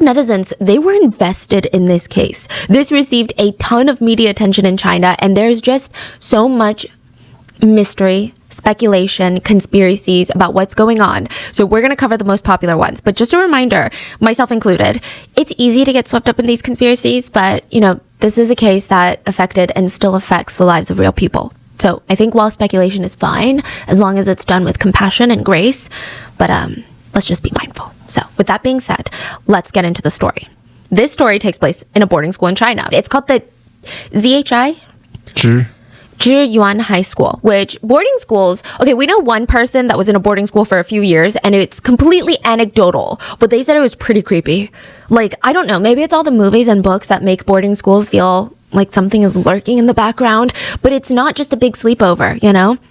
Netizens, they were invested in this case. This received a ton of media attention in China, and there's just so much mystery, speculation, conspiracies about what's going on. So we're going to cover the most popular ones. But just a reminder, myself included, it's easy to get swept up in these conspiracies, but, this is a case that affected and still affects the lives of real people. So I think while speculation is fine, as long as it's done with compassion and grace, but let's just be mindful. So with that being said, let's get into the story. This story takes place in a boarding school in China. It's called the ZHI? Zhiyuan High School, which boarding schools, okay, we know one person that was in a boarding school for a few years, and it's completely anecdotal, but they said it was pretty creepy. Like, I don't know, maybe it's all the movies and books that make boarding schools feel like something is lurking in the background, but it's not just a big sleepover,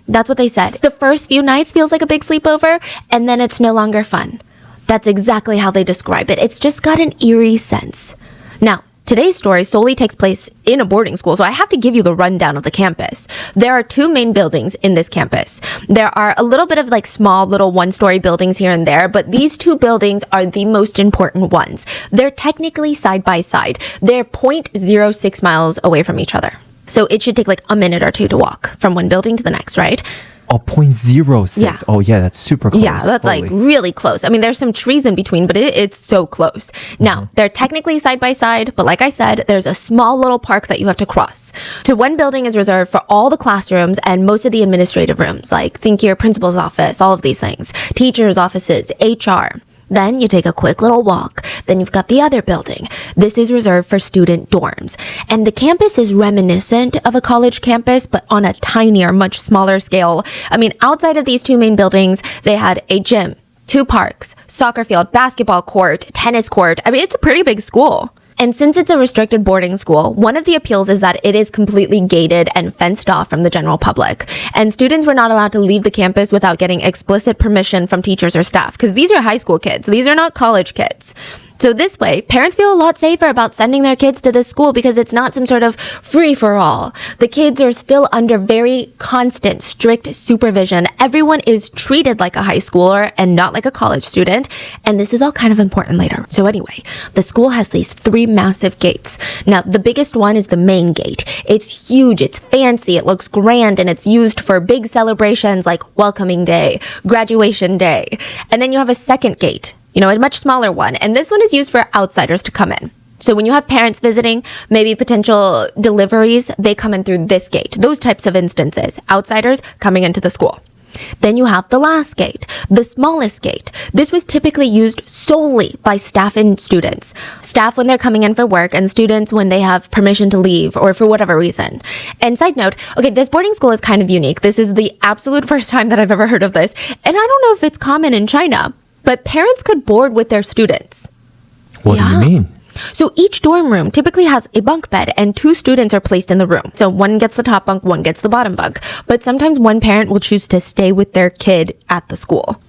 That's what they said. The first few nights feels like a big sleepover, and then it's no longer fun. That's exactly how they describe it. It's just got an eerie sense. Now, today's story solely takes place in a boarding school, so I have to give you the rundown of the campus. There are two main buildings in this campus. There are a little bit of small little one-story buildings here and there, but these two buildings are the most important ones. They're technically side by side. They're 0.06 miles away from each other. So it should take a minute or two to walk from one building to the next, right? Oh, 0.06. Yeah. Oh, yeah, that's super close. Yeah, that's really close. I mean, there's some trees in between, but it's so close. Now, they're technically side by side, but like I said, there's a small little park that you have to cross. So one building is reserved for all the classrooms and most of the administrative rooms, think your principal's office, all of these things, teachers' offices, HR. Then you take a quick little walk. Then you've got the other building. This is reserved for student dorms. And the campus is reminiscent of a college campus, but on a tinier, much smaller scale. I mean, outside of these two main buildings, they had a gym, 2 parks, soccer field, basketball court, tennis court. I mean, it's a pretty big school. And since it's a restricted boarding school, one of the appeals is that it is completely gated and fenced off from the general public. And students were not allowed to leave the campus without getting explicit permission from teachers or staff, because these are high school kids. These are not college kids. So this way, parents feel a lot safer about sending their kids to this school because it's not some sort of free-for-all. The kids are still under very constant, strict supervision. Everyone is treated like a high schooler and not like a college student. And this is all kind of important later. So anyway, the school has these 3 massive gates. Now, the biggest one is the main gate. It's huge, it's fancy, it looks grand, and it's used for big celebrations like welcoming day, graduation day. And then you have a second gate. A much smaller one. And this one is used for outsiders to come in. So when you have parents visiting, maybe potential deliveries, they come in through this gate. Those types of instances. Outsiders coming into the school. Then you have the last gate, the smallest gate. This was typically used solely by staff and students. Staff when they're coming in for work, and students when they have permission to leave or for whatever reason. And side note, okay, this boarding school is kind of unique. This is the absolute first time that I've ever heard of this. And I don't know if it's common in China, but parents could board with their students. What do you mean? So each dorm room typically has a bunk bed and 2 students are placed in the room. So one gets the top bunk, one gets the bottom bunk. But sometimes one parent will choose to stay with their kid at the school.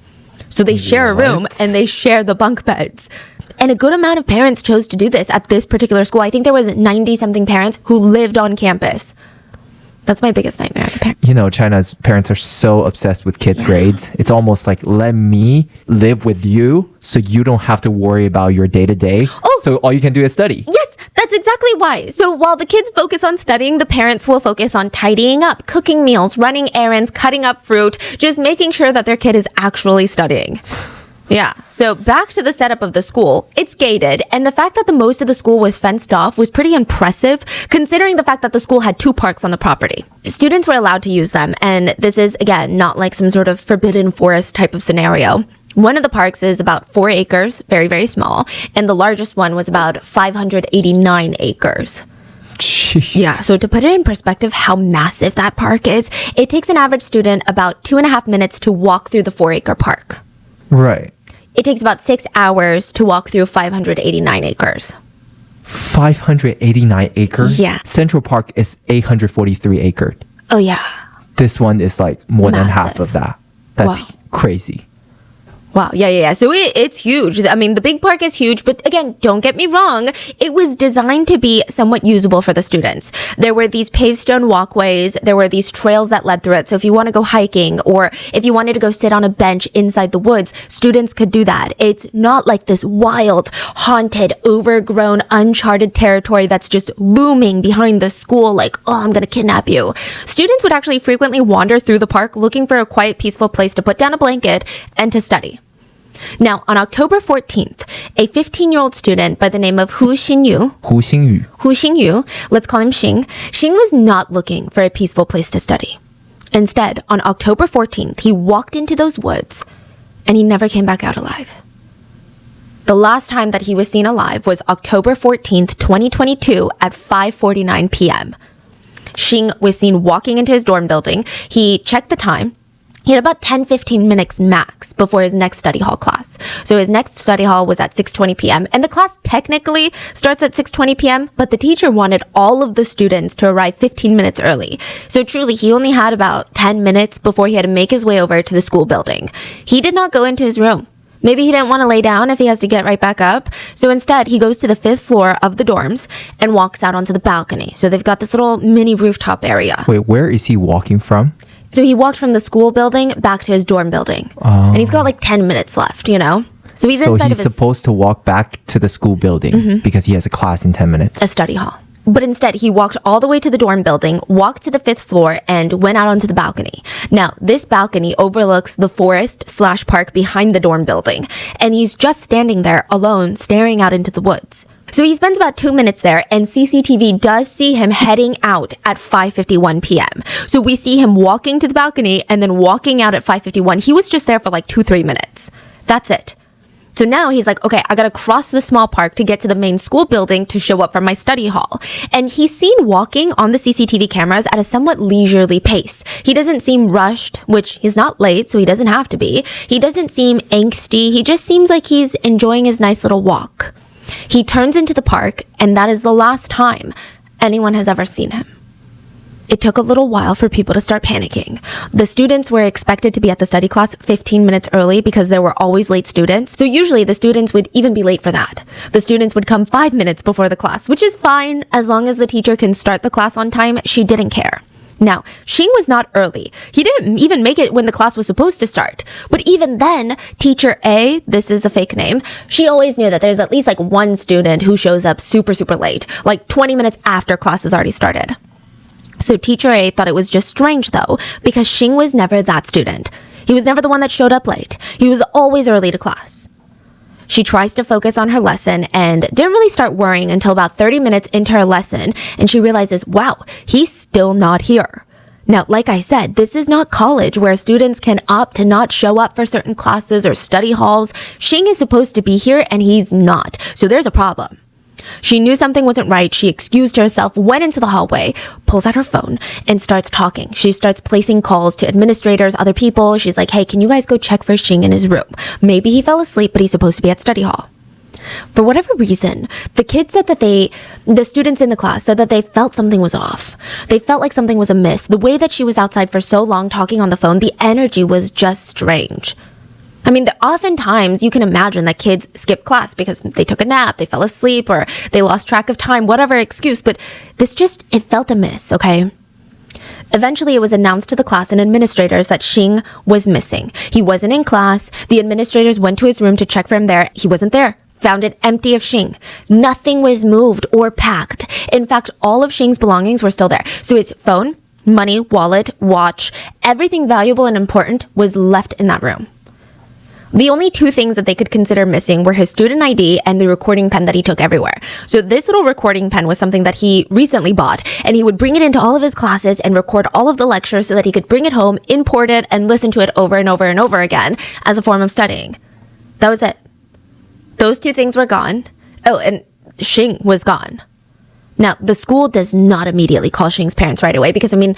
So they share a room and they share the bunk beds. And a good amount of parents chose to do this at this particular school. I think there was 90-something parents who lived on campus. That's my biggest nightmare as a parent. China's parents are so obsessed with kids' grades. It's almost like, let me live with you so you don't have to worry about your day-to-day. Oh, so all you can do is study. Yes, that's exactly why. So while the kids focus on studying, the parents will focus on tidying up, cooking meals, running errands, cutting up fruit, just making sure that their kid is actually studying. Yeah, so back to the setup of the school. It's gated, and the fact that the most of the school was fenced off was pretty impressive, considering the fact that the school had 2 parks on the property. Students were allowed to use them, and this is, again, not like some sort of forbidden forest type of scenario. One of the parks is about 4 acres, very, very small, and the largest one was about 589 acres. Jeez. Yeah, so to put it in perspective how massive that park is, it takes an average student about 2.5 minutes to walk through the 4-acre park. Right. It takes about 6 hours to walk through 589 acres. 589 acres? Yeah. Central Park is 843 acres. Oh, yeah. This one is more than Massive. half of that. That's crazy. Wow. Yeah. So it's huge. I mean, the big park is huge, but again, don't get me wrong. It was designed to be somewhat usable for the students. There were these paved stone walkways. There were these trails that led through it. So if you want to go hiking or if you wanted to go sit on a bench inside the woods, students could do that. It's not like this wild, haunted, overgrown, uncharted territory that's just looming behind the school like, oh, I'm going to kidnap you. Students would actually frequently wander through the park looking for a quiet, peaceful place to put down a blanket and to study. Now, on October 14th, a 15-year-old student by the name of Hu Xingyu, let's call him Xing, Xing was not looking for a peaceful place to study. Instead, on October 14th, he walked into those woods and he never came back out alive. The last time that he was seen alive was October 14th, 2022 at 5:49 p.m. Xing was seen walking into his dorm building. He checked the time. He had about 10-15 minutes max before his next study hall class. So his next study hall was at 6:20 p.m. And the class technically starts at 6:20 p.m., but the teacher wanted all of the students to arrive 15 minutes early. So truly, he only had about 10 minutes before he had to make his way over to the school building. He did not go into his room. Maybe he didn't want to lay down if he has to get right back up. So instead, he goes to the 5th floor of the dorms and walks out onto the balcony. So they've got this little mini rooftop area. Wait, where is he walking from? So he walked from the school building back to his dorm building. And he's got like 10 minutes left, you know? So he's inside of his supposed to walk back to the school building because he has a class in 10 minutes. a study hall. But instead, he walked all the way to the dorm building, walked to the 5th floor, and went out onto the balcony. Now, this balcony overlooks the forest/park behind the dorm building. And he's just standing there alone, staring out into the woods. So he spends about 2 minutes there, and CCTV does see him heading out at 5:51 p.m. So we see him walking to the balcony and then walking out at 5:51. He was just there for like 2-3 minutes. That's it. So now he's like, okay, I gotta cross the small park to get to the main school building to show up for my study hall. And he's seen walking on the CCTV cameras at a somewhat leisurely pace. He doesn't seem rushed, which he's not late, so he doesn't have to be. He doesn't seem angsty. He just seems like he's enjoying his nice little walk. He turns into the park, and that is the last time anyone has ever seen him. It took a little while for people to start panicking. The students were expected to be at the study class 15 minutes early because there were always late students. So usually the students would even be late for that. The students would come 5 minutes before the class, which is fine as long as the teacher can start the class on time. She didn't care. Now, Xing was not early. He didn't even make it when the class was supposed to start. But even then, teacher A, this is a fake name, she always knew that there's at least like one student who shows up super late, like 20 minutes after class has already started. So teacher A thought it was just strange though, because Xing was never that student. He was never the one that showed up late. He was always early to class. She tries to focus on her lesson and didn't really start worrying until about 30 minutes into her lesson, and she realizes, wow, he's still not here. Now, like I said, this is not college where students can opt to not show up for certain classes or study halls. Xing is supposed to be here and he's not, so there's a problem. She knew something wasn't right. She excused herself, went into the hallway, pulls out her phone, and starts talking. She starts placing calls to administrators, other people. She's like, hey, can you guys go check for Xing in his room? Maybe he fell asleep, but he's supposed to be at study hall. For whatever reason, the kids said that the students in the class said that they felt something was off. They felt like something was amiss. The way that she was outside for so long talking on the phone, the energy was just strange. I mean, oftentimes you can imagine that kids skip class because they took a nap, they fell asleep, or they lost track of time, whatever excuse, but it felt amiss, okay? Eventually, it was announced to the class and administrators that Xing was missing. He wasn't in class. The administrators went to his room to check for him there. He wasn't there. Found it empty of Xing. Nothing was moved or packed. In fact, all of Xing's belongings were still there. So his phone, money, wallet, watch, everything valuable and important was left in that room. The only two things that they could consider missing were his student ID and the recording pen that he took everywhere. So this little recording pen was something that he recently bought, and he would bring it into all of his classes and record all of the lectures so that he could bring it home, import it, and listen to it over and over and over again as a form of studying. That was it. Those two things were gone. Oh, and Xing was gone. Now, the school does not immediately call Xing's parents right away because, I mean,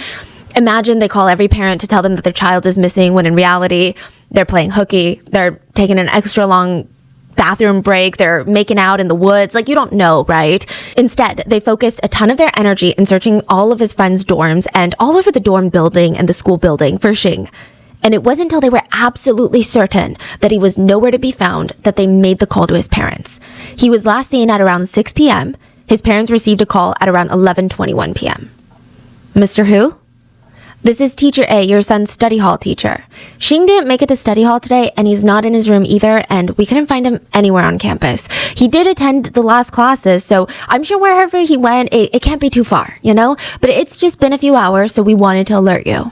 imagine they call every parent to tell them that their child is missing when in reality, they're playing hooky, they're taking an extra long bathroom break, they're making out in the woods. Like, you don't know, right? Instead, they focused a ton of their energy in searching all of his friends' dorms and all over the dorm building and the school building for Xing. And it wasn't until they were absolutely certain that he was nowhere to be found that they made the call to his parents. He was last seen at around 6 p.m. His parents received a call at around 11:21 p.m. Mr. Who? This is Teacher A, your son's study hall teacher. Xing didn't make it to study hall today, and he's not in his room either, and we couldn't find him anywhere on campus. He did attend the last classes, so I'm sure wherever he went, it can't be too far, you know? But it's just been a few hours, so we wanted to alert you.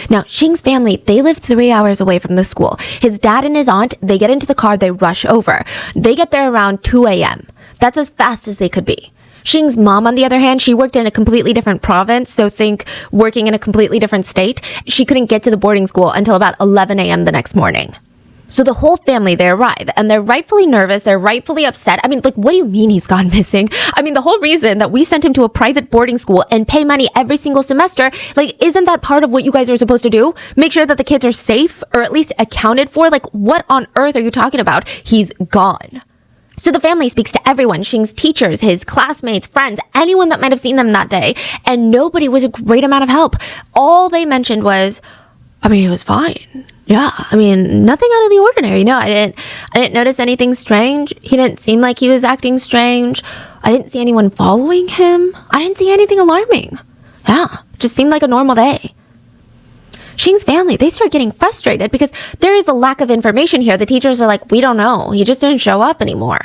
Now, Xing's family, they live 3 hours away from the school. His dad and his aunt, they get into the car, they rush over. They get there around 2 a.m. That's as fast as they could be. Xing's mom, on the other hand, she worked in a completely different province, so think working in a completely different state. She couldn't get to the boarding school until about 11 a.m. the next morning. So the whole family, they arrive, and they're rightfully nervous, they're rightfully upset. I mean, like, what do you mean he's gone missing? I mean, the whole reason that we sent him to a private boarding school and pay money every single semester, like, isn't that part of what you guys are supposed to do? Make sure that the kids are safe, or at least accounted for? Like, what on earth are you talking about? He's gone. So the family speaks to everyone, Xing's teachers, his classmates, friends, anyone that might have seen them that day, and nobody was a great amount of help. All they mentioned was, I mean, he was fine. Yeah, I mean, nothing out of the ordinary. No, I didn't notice anything strange. He didn't seem like he was acting strange. I didn't see anyone following him. I didn't see anything alarming. Yeah, it just seemed like a normal day. Xing's family, they start getting frustrated because there is a lack of information here. The teachers are like, we don't know. He just didn't show up anymore.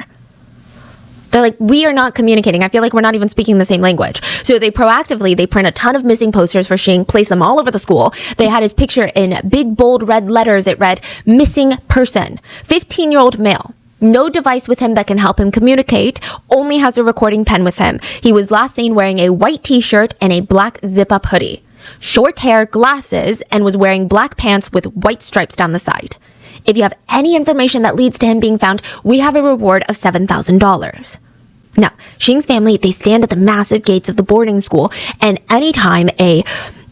They're like, we are not communicating. I feel like we're not even speaking the same language. So they proactively, they print a ton of missing posters for Xing, place them all over the school. They had his picture in big, bold red letters. It read, missing person, 15-year-old male. No device with him that can help him communicate, only has a recording pen with him. He was last seen wearing a white t-shirt and a black zip-up hoodie. Short hair, glasses, and was wearing black pants with white stripes down the side. If you have any information that leads to him being found, we have a reward of $7,000. Now, Xing's family, they stand at the massive gates of the boarding school, and anytime a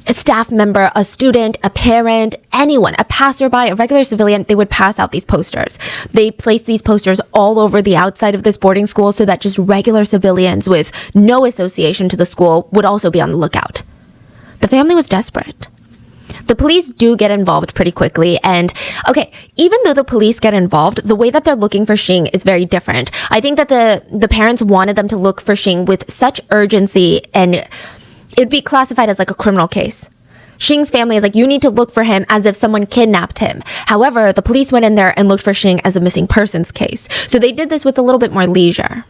staff member, a student, a parent, anyone, a passerby, a regular civilian, they would pass out these posters. They place these posters all over the outside of this boarding school so that just regular civilians with no association to the school would also be on the lookout. The family was desperate. The police do get involved pretty quickly, and okay, even though the police get involved, the way that they're looking for Xing is very different. I think that the parents wanted them to look for Xing with such urgency, and it would be classified as like a criminal case. Xing's family is like, you need to look for him as if someone kidnapped him. However, the police went in there and looked for Xing as a missing persons case. So they did this with a little bit more leisure.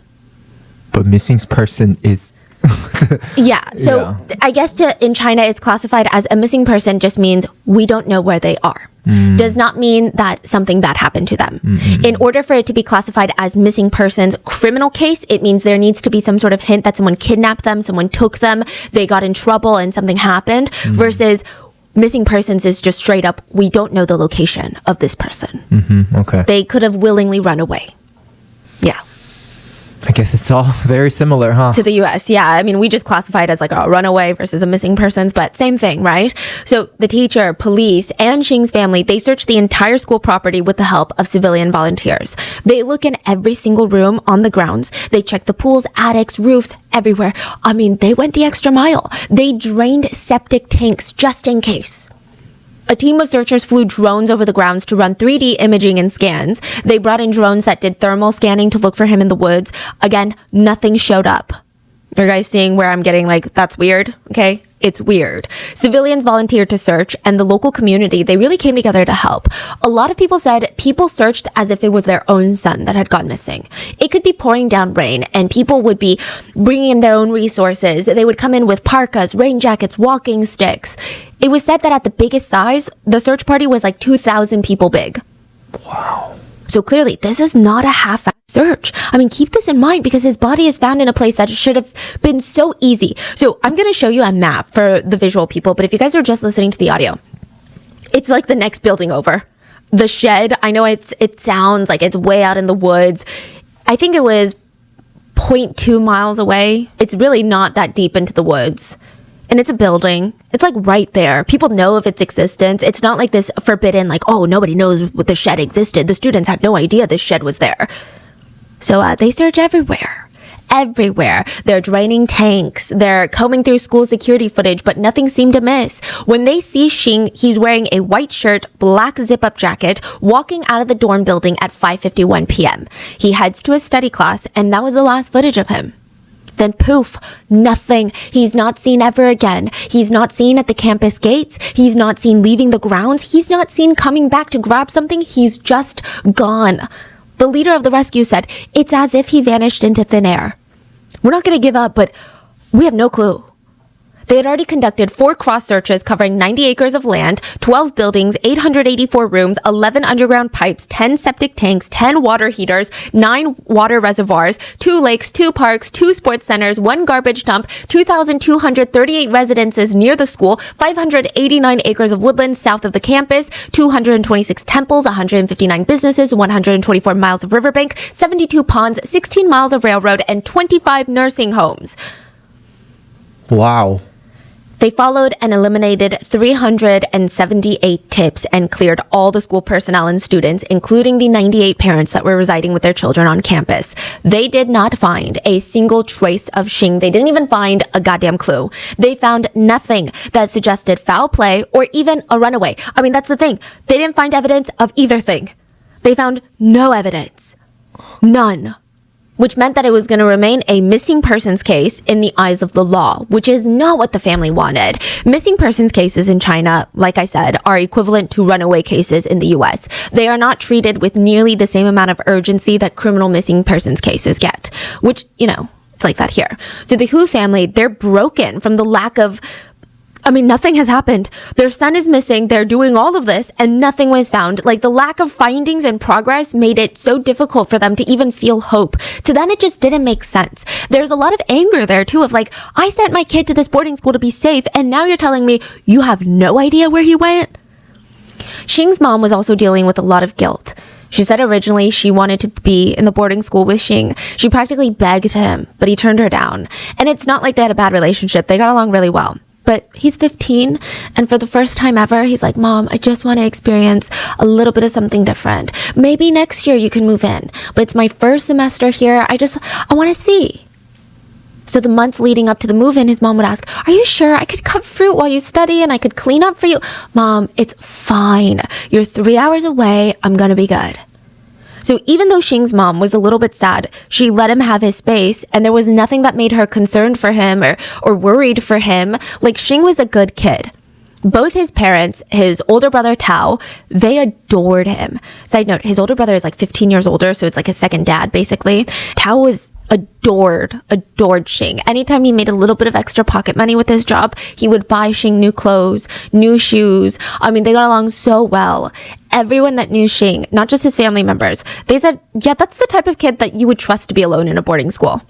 But missing person is... Yeah, so I guess in China, it's classified as a missing person just means we don't know where they are. Does not mean that something bad happened to them. In order for it to be classified as missing persons criminal case, it means there needs to be some sort of hint that someone kidnapped them, someone took them, they got in trouble and something happened, versus missing persons is just straight up, we don't know the location of this person. Okay. They could have willingly run away. Yeah. I guess it's all very similar, huh? To the US, yeah. I mean, we just classify it as like a runaway versus a missing persons, but same thing, right? So the teacher, police, and Xing's family, they search the entire school property with the help of civilian volunteers. They look in every single room on the grounds. They check the pools, attics, roofs, everywhere. I mean, they went the extra mile. They drained septic tanks just in case. A team of searchers flew drones over the grounds to run 3D imaging and scans. They brought in drones that did thermal scanning to look for him in the woods. Again, nothing showed up. Are you guys seeing where I'm getting like, that's weird? Okay, it's weird. Civilians volunteered to search, and the local community, they really came together to help. A lot of people said people searched as if it was their own son that had gone missing. It could be pouring down rain, and people would be bringing in their own resources. They would come in with parkas, rain jackets, walking sticks. It was said that at the biggest size, the search party was like 2,000 people big. Wow. So clearly, this is not a half-assed search. I mean, keep this in mind because his body is found in a place that should have been so easy. So I'm going to show you a map for the visual people, but if you guys are just listening to the audio, it's like the next building over. The shed, I know it sounds like it's way out in the woods. I think it was 0.2 miles away. It's really not that deep into the woods. And it's a building. It's like right there. People know of its existence. It's not like this forbidden, like, oh, nobody knows what the shed existed. The students had no idea this shed was there. So they search everywhere. everywhere. They're draining tanks. They're combing through school security footage, but nothing seemed amiss. When they see Xing, he's wearing a white shirt, black zip-up jacket, walking out of the dorm building at 5:51 p.m. He heads to his study class, and that was the last footage of him. Then poof, nothing. He's not seen ever again. He's not seen at the campus gates. He's not seen leaving the grounds. He's not seen coming back to grab something. He's just gone. The leader of the rescue said, "It's as if he vanished into thin air. We're not going to give up, but we have no clue." They had already conducted 4 cross searches covering 90 acres of land, 12 buildings, 884 rooms, 11 underground pipes, 10 septic tanks, 10 water heaters, 9 water reservoirs, 2 lakes, 2 parks, 2 sports centers, 1 garbage dump, 2,238 residences near the school, 589 acres of woodland south of the campus, 226 temples, 159 businesses, 124 miles of riverbank, 72 ponds, 16 miles of railroad, and 25 nursing homes. Wow. They followed and eliminated 378 tips and cleared all the school personnel and students, including the 98 parents that were residing with their children on campus. They did not find a single trace of Xing. They didn't even find a goddamn clue. They found nothing that suggested foul play or even a runaway. I mean, that's the thing. They didn't find evidence of either thing. They found no evidence. None. Which meant that it was going to remain a missing persons case in the eyes of the law, which is not what the family wanted. Missing persons cases in China, like I said, are equivalent to runaway cases in the US. They are not treated with nearly the same amount of urgency that criminal missing persons cases get, which, it's like that here. So the Hu family, they're broken from the lack of nothing has happened. Their son is missing. They're doing all of this and nothing was found. Like, the lack of findings and progress made it so difficult for them to even feel hope. To them, it just didn't make sense. There's a lot of anger there too of like, I sent my kid to this boarding school to be safe and now you're telling me you have no idea where he went? Xing's mom was also dealing with a lot of guilt. She said originally she wanted to be in the boarding school with Xing. She practically begged him, but he turned her down. And it's not like they had a bad relationship. They got along really well. But he's 15, and for the first time ever, he's like, Mom, I just want to experience a little bit of something different. Maybe next year you can move in, but it's my first semester here. I want to see. So the months leading up to the move-in, his mom would ask, are you sure I could cut fruit while you study and I could clean up for you? Mom, it's fine. You're 3 hours away. I'm going to be good. So even though Xing's mom was a little bit sad, she let him have his space, and there was nothing that made her concerned for him or worried for him. Like, Xing was a good kid. Both his parents, his older brother Tao, they adored him. Side note, his older brother is like 15 years older, so it's like his second dad, basically. Tao was adored Xing. Anytime he made a little bit of extra pocket money with his job, he would buy Xing new clothes, new shoes. They got along so well. Everyone that knew Xing, not just his family members, they said, yeah, that's the type of kid that you would trust to be alone in a boarding school.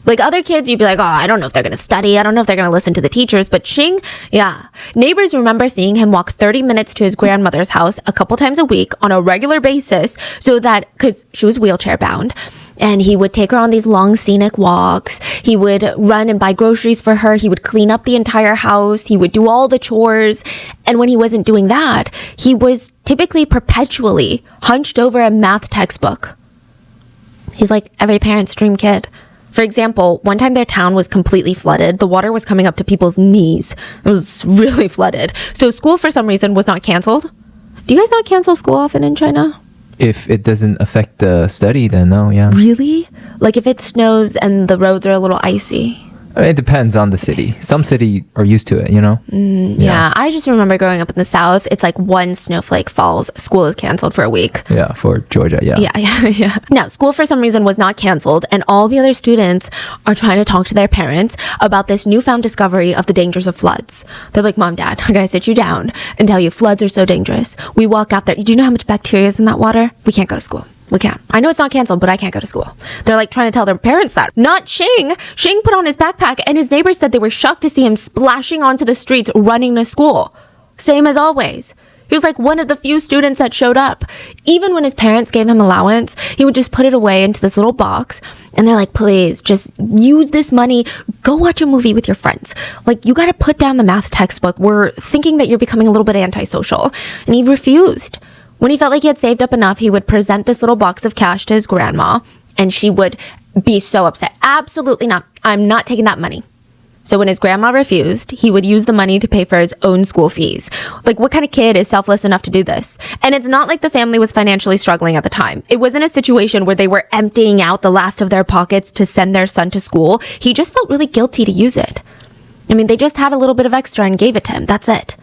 Like other kids, you'd be like, oh, I don't know if they're going to study. I don't know if they're going to listen to the teachers. But Xing, yeah. Neighbors remember seeing him walk 30 minutes to his grandmother's house a couple times a week on a regular basis because she was wheelchair bound. And he would take her on these long scenic walks. He would run and buy groceries for her. He would clean up the entire house. He would do all the chores. And when he wasn't doing that, he was typically perpetually hunched over a math textbook. He's like every parent's dream kid. For example, one time their town was completely flooded. The water was coming up to people's knees. It was really flooded. So school, for some reason, was not canceled. Do you guys not cancel school often in China? If it doesn't affect the study, then no, yeah. Really? Like if it snows and the roads are a little icy? It depends on the city. Some city are used to it, Yeah, I just remember growing up in the South, it's like one snowflake falls, school is canceled for a week. Yeah, for Georgia, yeah. Yeah. Now, school for some reason was not canceled, and all the other students are trying to talk to their parents about this newfound discovery of the dangers of floods. They're like, Mom, Dad, I gotta sit you down and tell you floods are so dangerous. We walk out there. Do you know how much bacteria is in that water? We can't go to school. We can't. I know it's not canceled, but I can't go to school. They're like trying to tell their parents that. Not Xing. Xing put on his backpack and his neighbors said they were shocked to see him splashing onto the streets running to school. Same as always. He was like one of the few students that showed up. Even when his parents gave him allowance, he would just put it away into this little box. And they're like, please, just use this money. Go watch a movie with your friends. Like, you got to put down the math textbook. We're thinking that you're becoming a little bit antisocial. And he refused. When he felt like he had saved up enough, he would present this little box of cash to his grandma, and she would be so upset. Absolutely not. I'm not taking that money. So when his grandma refused, he would use the money to pay for his own school fees. Like, what kind of kid is selfless enough to do this? And it's not like the family was financially struggling at the time. It wasn't a situation where they were emptying out the last of their pockets to send their son to school. He just felt really guilty to use it. I mean, they just had a little bit of extra and gave it to him. That's it.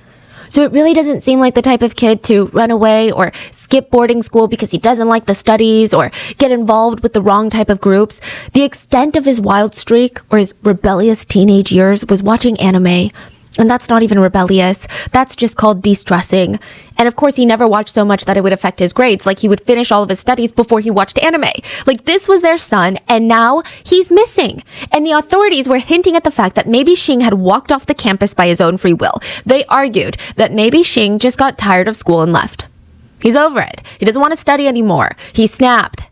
So it really doesn't seem like the type of kid to run away or skip boarding school because he doesn't like the studies or get involved with the wrong type of groups. The extent of his wild streak or his rebellious teenage years was watching anime. And that's not even rebellious. That's just called de-stressing. And of course, he never watched so much that it would affect his grades. Like, he would finish all of his studies before he watched anime. Like, this was their son, and now he's missing. And the authorities were hinting at the fact that maybe Xing had walked off the campus by his own free will. They argued that maybe Xing just got tired of school and left. He's over it. He doesn't want to study anymore. He snapped.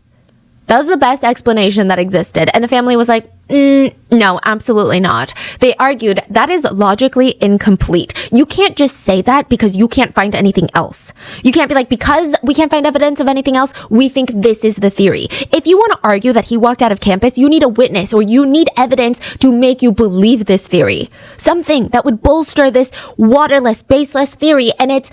That was the best explanation that existed. And the family was like, no, absolutely not. They argued that is logically incomplete. You can't just say that because you can't find anything else. You can't be like, because we can't find evidence of anything else, we think this is the theory. If you want to argue that he walked out of campus, you need a witness or you need evidence to make you believe this theory. Something that would bolster this waterless, baseless theory. And it's,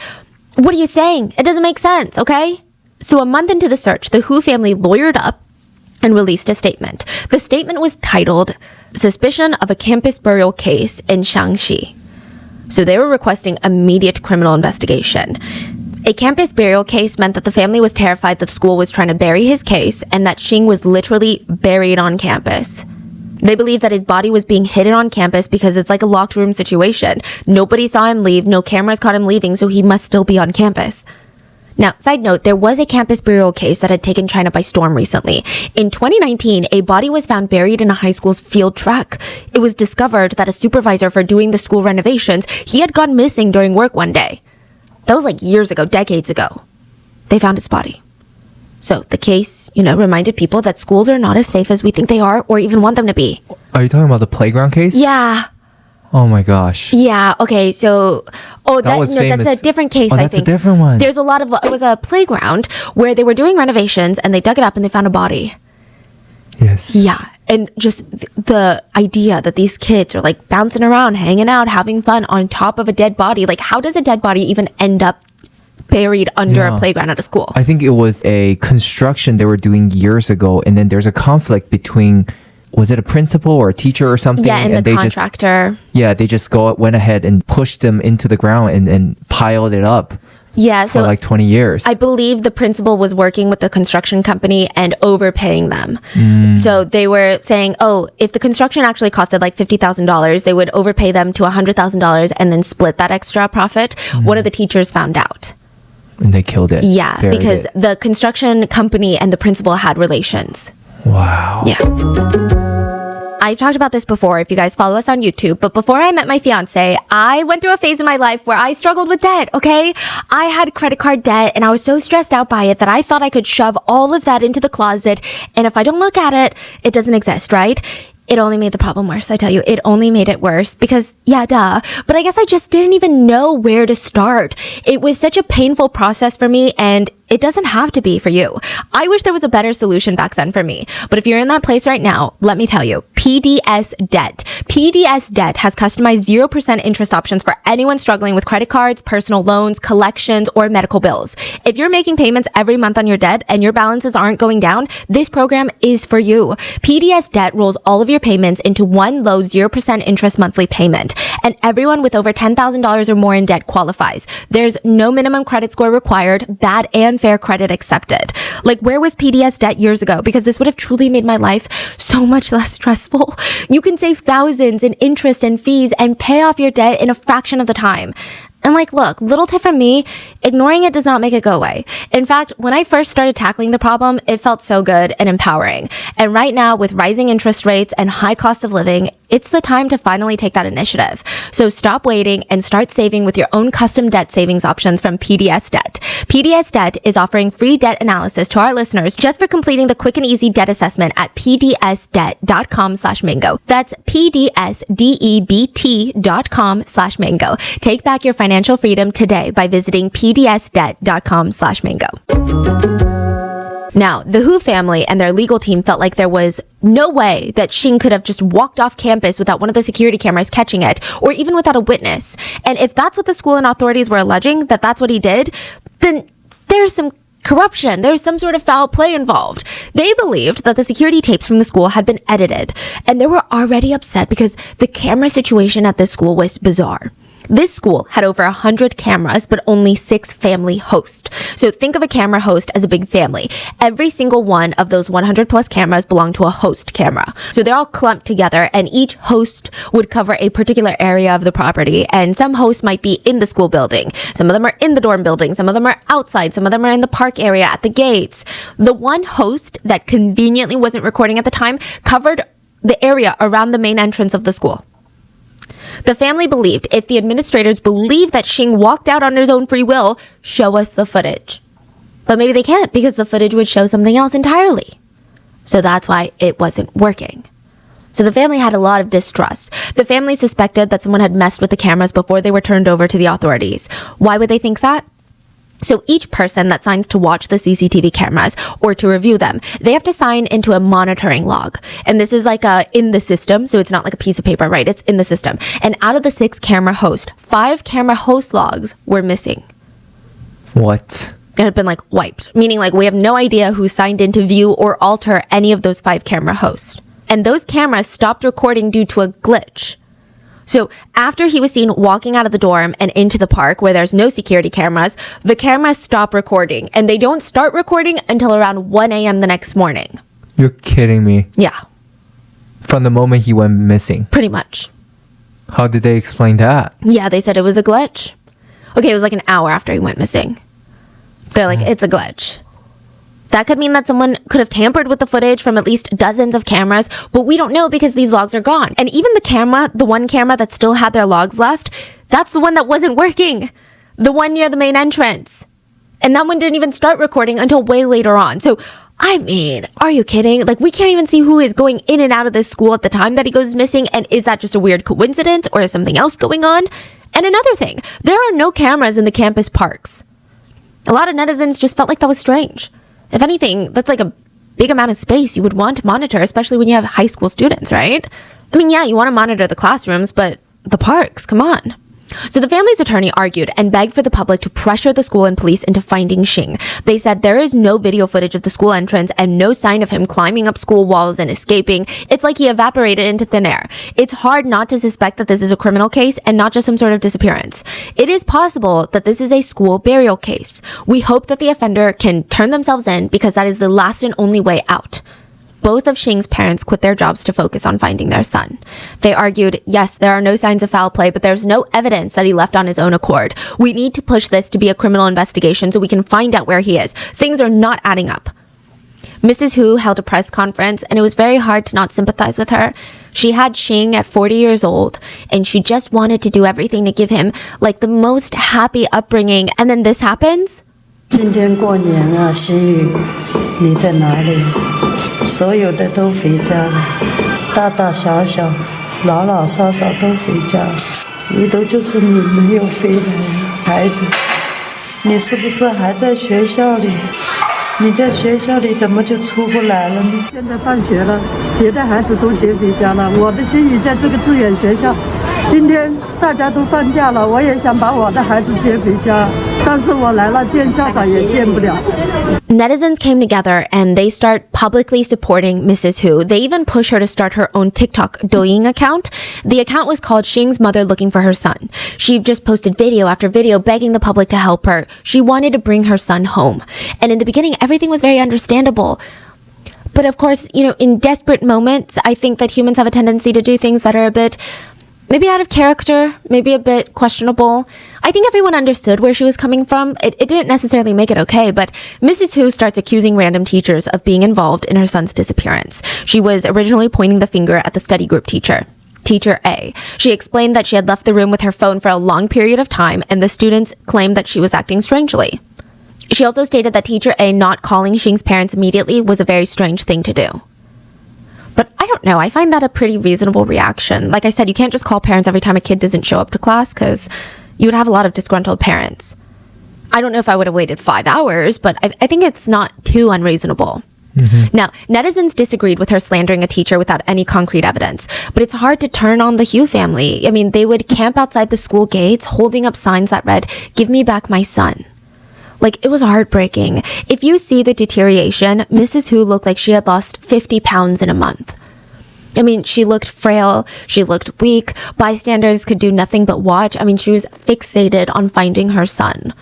what are you saying? It doesn't make sense, okay? So a month into the search, the Hu family lawyered up and released a statement. The statement was titled, Suspicion of a Campus Burial Case in Shaanxi. So they were requesting immediate criminal investigation. A campus burial case meant that the family was terrified that the school was trying to bury his case and that Xing was literally buried on campus. They believed that his body was being hidden on campus because it's like a locked room situation. Nobody saw him leave, no cameras caught him leaving, so he must still be on campus. Now, side note, there was a campus burial case that had taken China by storm recently. In 2019, a body was found buried in a high school's field track. It was discovered that a supervisor for doing the school renovations, he had gone missing during work one day. That was like years ago, decades ago. They found his body. So the case, reminded people that schools are not as safe as we think they are or even want them to be. Are you talking about the playground case? Yeah. Oh my gosh. Yeah, okay, so that's a different case, I think. That's a different one. It was a playground where they were doing renovations and they dug it up and they found a body. Yes. Yeah, and just the idea that these kids are like bouncing around, hanging out, having fun on top of a dead body. Like, how does a dead body even end up buried under a playground at a school? I think it was a construction they were doing years ago, and then there's a conflict between, was it a principal or a teacher or something? Yeah, and the contractor. They just went ahead and pushed them into the ground and piled it up. Yeah, so for like 20 years. I believe the principal was working with the construction company and overpaying them. So they were saying, if the construction actually costed like $50,000, they would overpay them to $100,000 and then split that extra profit. One of the teachers found out. And they killed it. Yeah, because the construction company and the principal had relations. Wow. Yeah. I've talked about this before if you guys follow us on YouTube, but before I met my fiance, I went through a phase in my life where I struggled with debt, okay? I had credit card debt and I was so stressed out by it that I thought I could shove all of that into the closet, and if I don't look at it, it doesn't exist, right? It only made the problem worse, I tell you. It only made it worse because, yeah, duh. But I guess I just didn't even know where to start. It was such a painful process for me, and it doesn't have to be for you. I wish there was a better solution back then for me. But if you're in that place right now, let me tell you, PDS Debt. PDS Debt has customized 0% interest options for anyone struggling with credit cards, personal loans, collections, or medical bills. If you're making payments every month on your debt and your balances aren't going down, this program is for you. PDS Debt rolls all of your payments into one low 0% interest monthly payment. And everyone with over $10,000 or more in debt qualifies. There's no minimum credit score required, bad and fair credit accepted. Like, where was PDS Debt years ago? Because this would have truly made my life so much less stressful. You can save thousands in interest and fees and pay off your debt in a fraction of the time. And like, look, little tip from me, ignoring it does not make it go away. In fact, when I first started tackling the problem, it felt so good and empowering. And right now, with rising interest rates and high cost of living, it's the time to finally take that initiative. So stop waiting and start saving with your own custom debt savings options from PDS Debt. PDS Debt is offering free debt analysis to our listeners just for completing the quick and easy debt assessment at pdsdebt.com/mango. That's pdsdebt.com/mango. Take back your financial freedom today by visiting pdsdebt.com/mango. Now, the Hu family and their legal team felt like there was no way that Xing could have just walked off campus without one of the security cameras catching it, or even without a witness. And if that's what the school and authorities were alleging, that that's what he did, then there's some corruption. There's some sort of foul play involved. They believed that the security tapes from the school had been edited, and they were already upset because the camera situation at this school was bizarre. This school had over 100 cameras, but only 6 family hosts. So think of a camera host as a big family. Every single one of those 100 plus cameras belonged to a host camera. So they're all clumped together, and each host would cover a particular area of the property. And some hosts might be in the school building. Some of them are in the dorm building. Some of them are outside. Some of them are in the park area at the gates. The one host that conveniently wasn't recording at the time covered the area around the main entrance of the school. The family believed if the administrators believe that Xing walked out on his own free will, show us the footage. But maybe they can't because the footage would show something else entirely. So that's why it wasn't working. So the family had a lot of distrust. The family suspected that someone had messed with the cameras before they were turned over to the authorities. Why would they think that? So each person that signs to watch the CCTV cameras or to review them, they have to sign into a monitoring log. And this is like in the system, so it's not like a piece of paper, right? It's in the system. And out of the 6 camera hosts, 5 camera host logs were missing. What? It had been like wiped, meaning like we have no idea who signed in to view or alter any of those 5 camera hosts. And those cameras stopped recording due to a glitch. So after he was seen walking out of the dorm and into the park where there's no security cameras, the cameras stop recording, and they don't start recording until around 1 a.m. the next morning. You're kidding me. Yeah. From the moment he went missing. Pretty much. How did they explain that? Yeah, they said it was a glitch. Okay, it was like an hour after he went missing. They're like, it's a glitch. That could mean that someone could have tampered with the footage from at least dozens of cameras, but we don't know because these logs are gone. And even the one camera that still had their logs left, that's the one that wasn't working. The one near the main entrance. And that one didn't even start recording until way later on. So, I mean, are you kidding? Like, we can't even see who is going in and out of this school at the time that he goes missing. And is that just a weird coincidence or is something else going on? And another thing, there are no cameras in the campus parks. A lot of netizens just felt like that was strange. If anything, that's like a big amount of space you would want to monitor, especially when you have high school students, right? I mean, yeah, you want to monitor the classrooms, but the parks, come on. So the family's attorney argued and begged for the public to pressure the school and police into finding Xing. They said there is no video footage of the school entrance and no sign of him climbing up school walls and escaping. It's like he evaporated into thin air. It's hard not to suspect that this is a criminal case and not just some sort of disappearance. It is possible that this is a school burial case. We hope that the offender can turn themselves in because that is the last and only way out. Both of Xing's parents quit their jobs to focus on finding their son. They argued, yes, there are no signs of foul play, but there's no evidence that he left on his own accord. We need to push this to be a criminal investigation so we can find out where he is. Things are not adding up. Mrs. Hu held a press conference, and it was very hard to not sympathize with her. She had Xing at 40 years old, and she just wanted to do everything to give him like the most happy upbringing, and then this happens? 今天过年啊，心雨，你在哪里？所有的都回家了，大大小小、老老少少都回家了，唯独就是你没有回来，孩子，你是不是还在学校里？你在学校里怎么就出不来了呢？现在放学了，别的孩子都接回家了，我的心雨在这个志愿学校。今天大家都放假了，我也想把我的孩子接回家，但是我来了见校长也见不了。 Netizens came together and they start publicly supporting Mrs. Hu. They even push her to start her own TikTok Douyin account. The account was called Xing's Mother Looking for Her Son. She just posted video after video begging the public to help her. She wanted to bring her son home. And in the beginning, everything was very understandable. But of course, in desperate moments, I think that humans have a tendency to do things that are a bit maybe out of character, maybe a bit questionable. I think everyone understood where she was coming from. It didn't necessarily make it okay, but Mrs. Hu starts accusing random teachers of being involved in her son's disappearance. She was originally pointing the finger at the study group teacher. Teacher A. She explained that she had left the room with her phone for a long period of time, and the students claimed that she was acting strangely. She also stated that Teacher A not calling Xing's parents immediately was a very strange thing to do. But I don't know, I find that a pretty reasonable reaction. Like I said, you can't just call parents every time a kid doesn't show up to class because you would have a lot of disgruntled parents. I don't know if I would have waited 5 hours, but I think it's not too unreasonable. Now, netizens disagreed with her slandering a teacher without any concrete evidence, but it's hard to turn on the Hu family. I mean, they would camp outside the school gates holding up signs that read, "Give me back my son." Like, it was heartbreaking. If you see the deterioration, Mrs. Hu looked like she had lost 50 pounds in a month. I mean, she looked frail, she looked weak, bystanders could do nothing but watch. I mean, she was fixated on finding her son.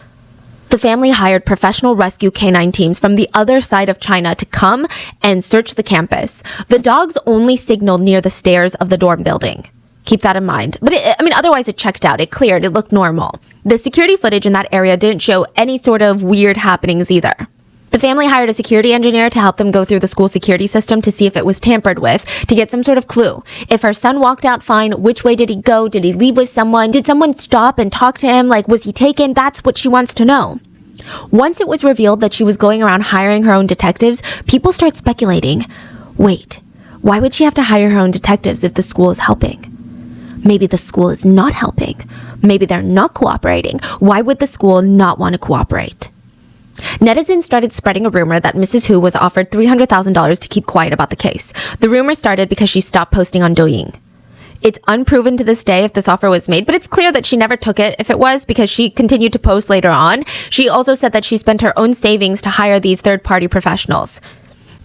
The family hired professional rescue canine teams from the other side of China to come and search the campus. The dogs only signaled near the stairs of the dorm building. Keep that in mind. But otherwise it checked out. It cleared. It looked normal. The security footage in that area didn't show any sort of weird happenings either. The family hired a security engineer to help them go through the school security system to see if it was tampered with, to get some sort of clue. If her son walked out fine, which way did he go? Did he leave with someone? Did someone stop and talk to him? Like, was he taken? That's what she wants to know. Once it was revealed that she was going around hiring her own detectives, people start speculating. Wait, why would she have to hire her own detectives if the school is helping? Maybe the school is not helping. Maybe they're not cooperating. Why would the school not want to cooperate? Netizens started spreading a rumor that Mrs. Hu was offered $300,000 to keep quiet about the case. The rumor started because she stopped posting on Douyin. It's unproven to this day if this offer was made, but it's clear that she never took it if it was, because she continued to post later on. She also said that she spent her own savings to hire these third-party professionals.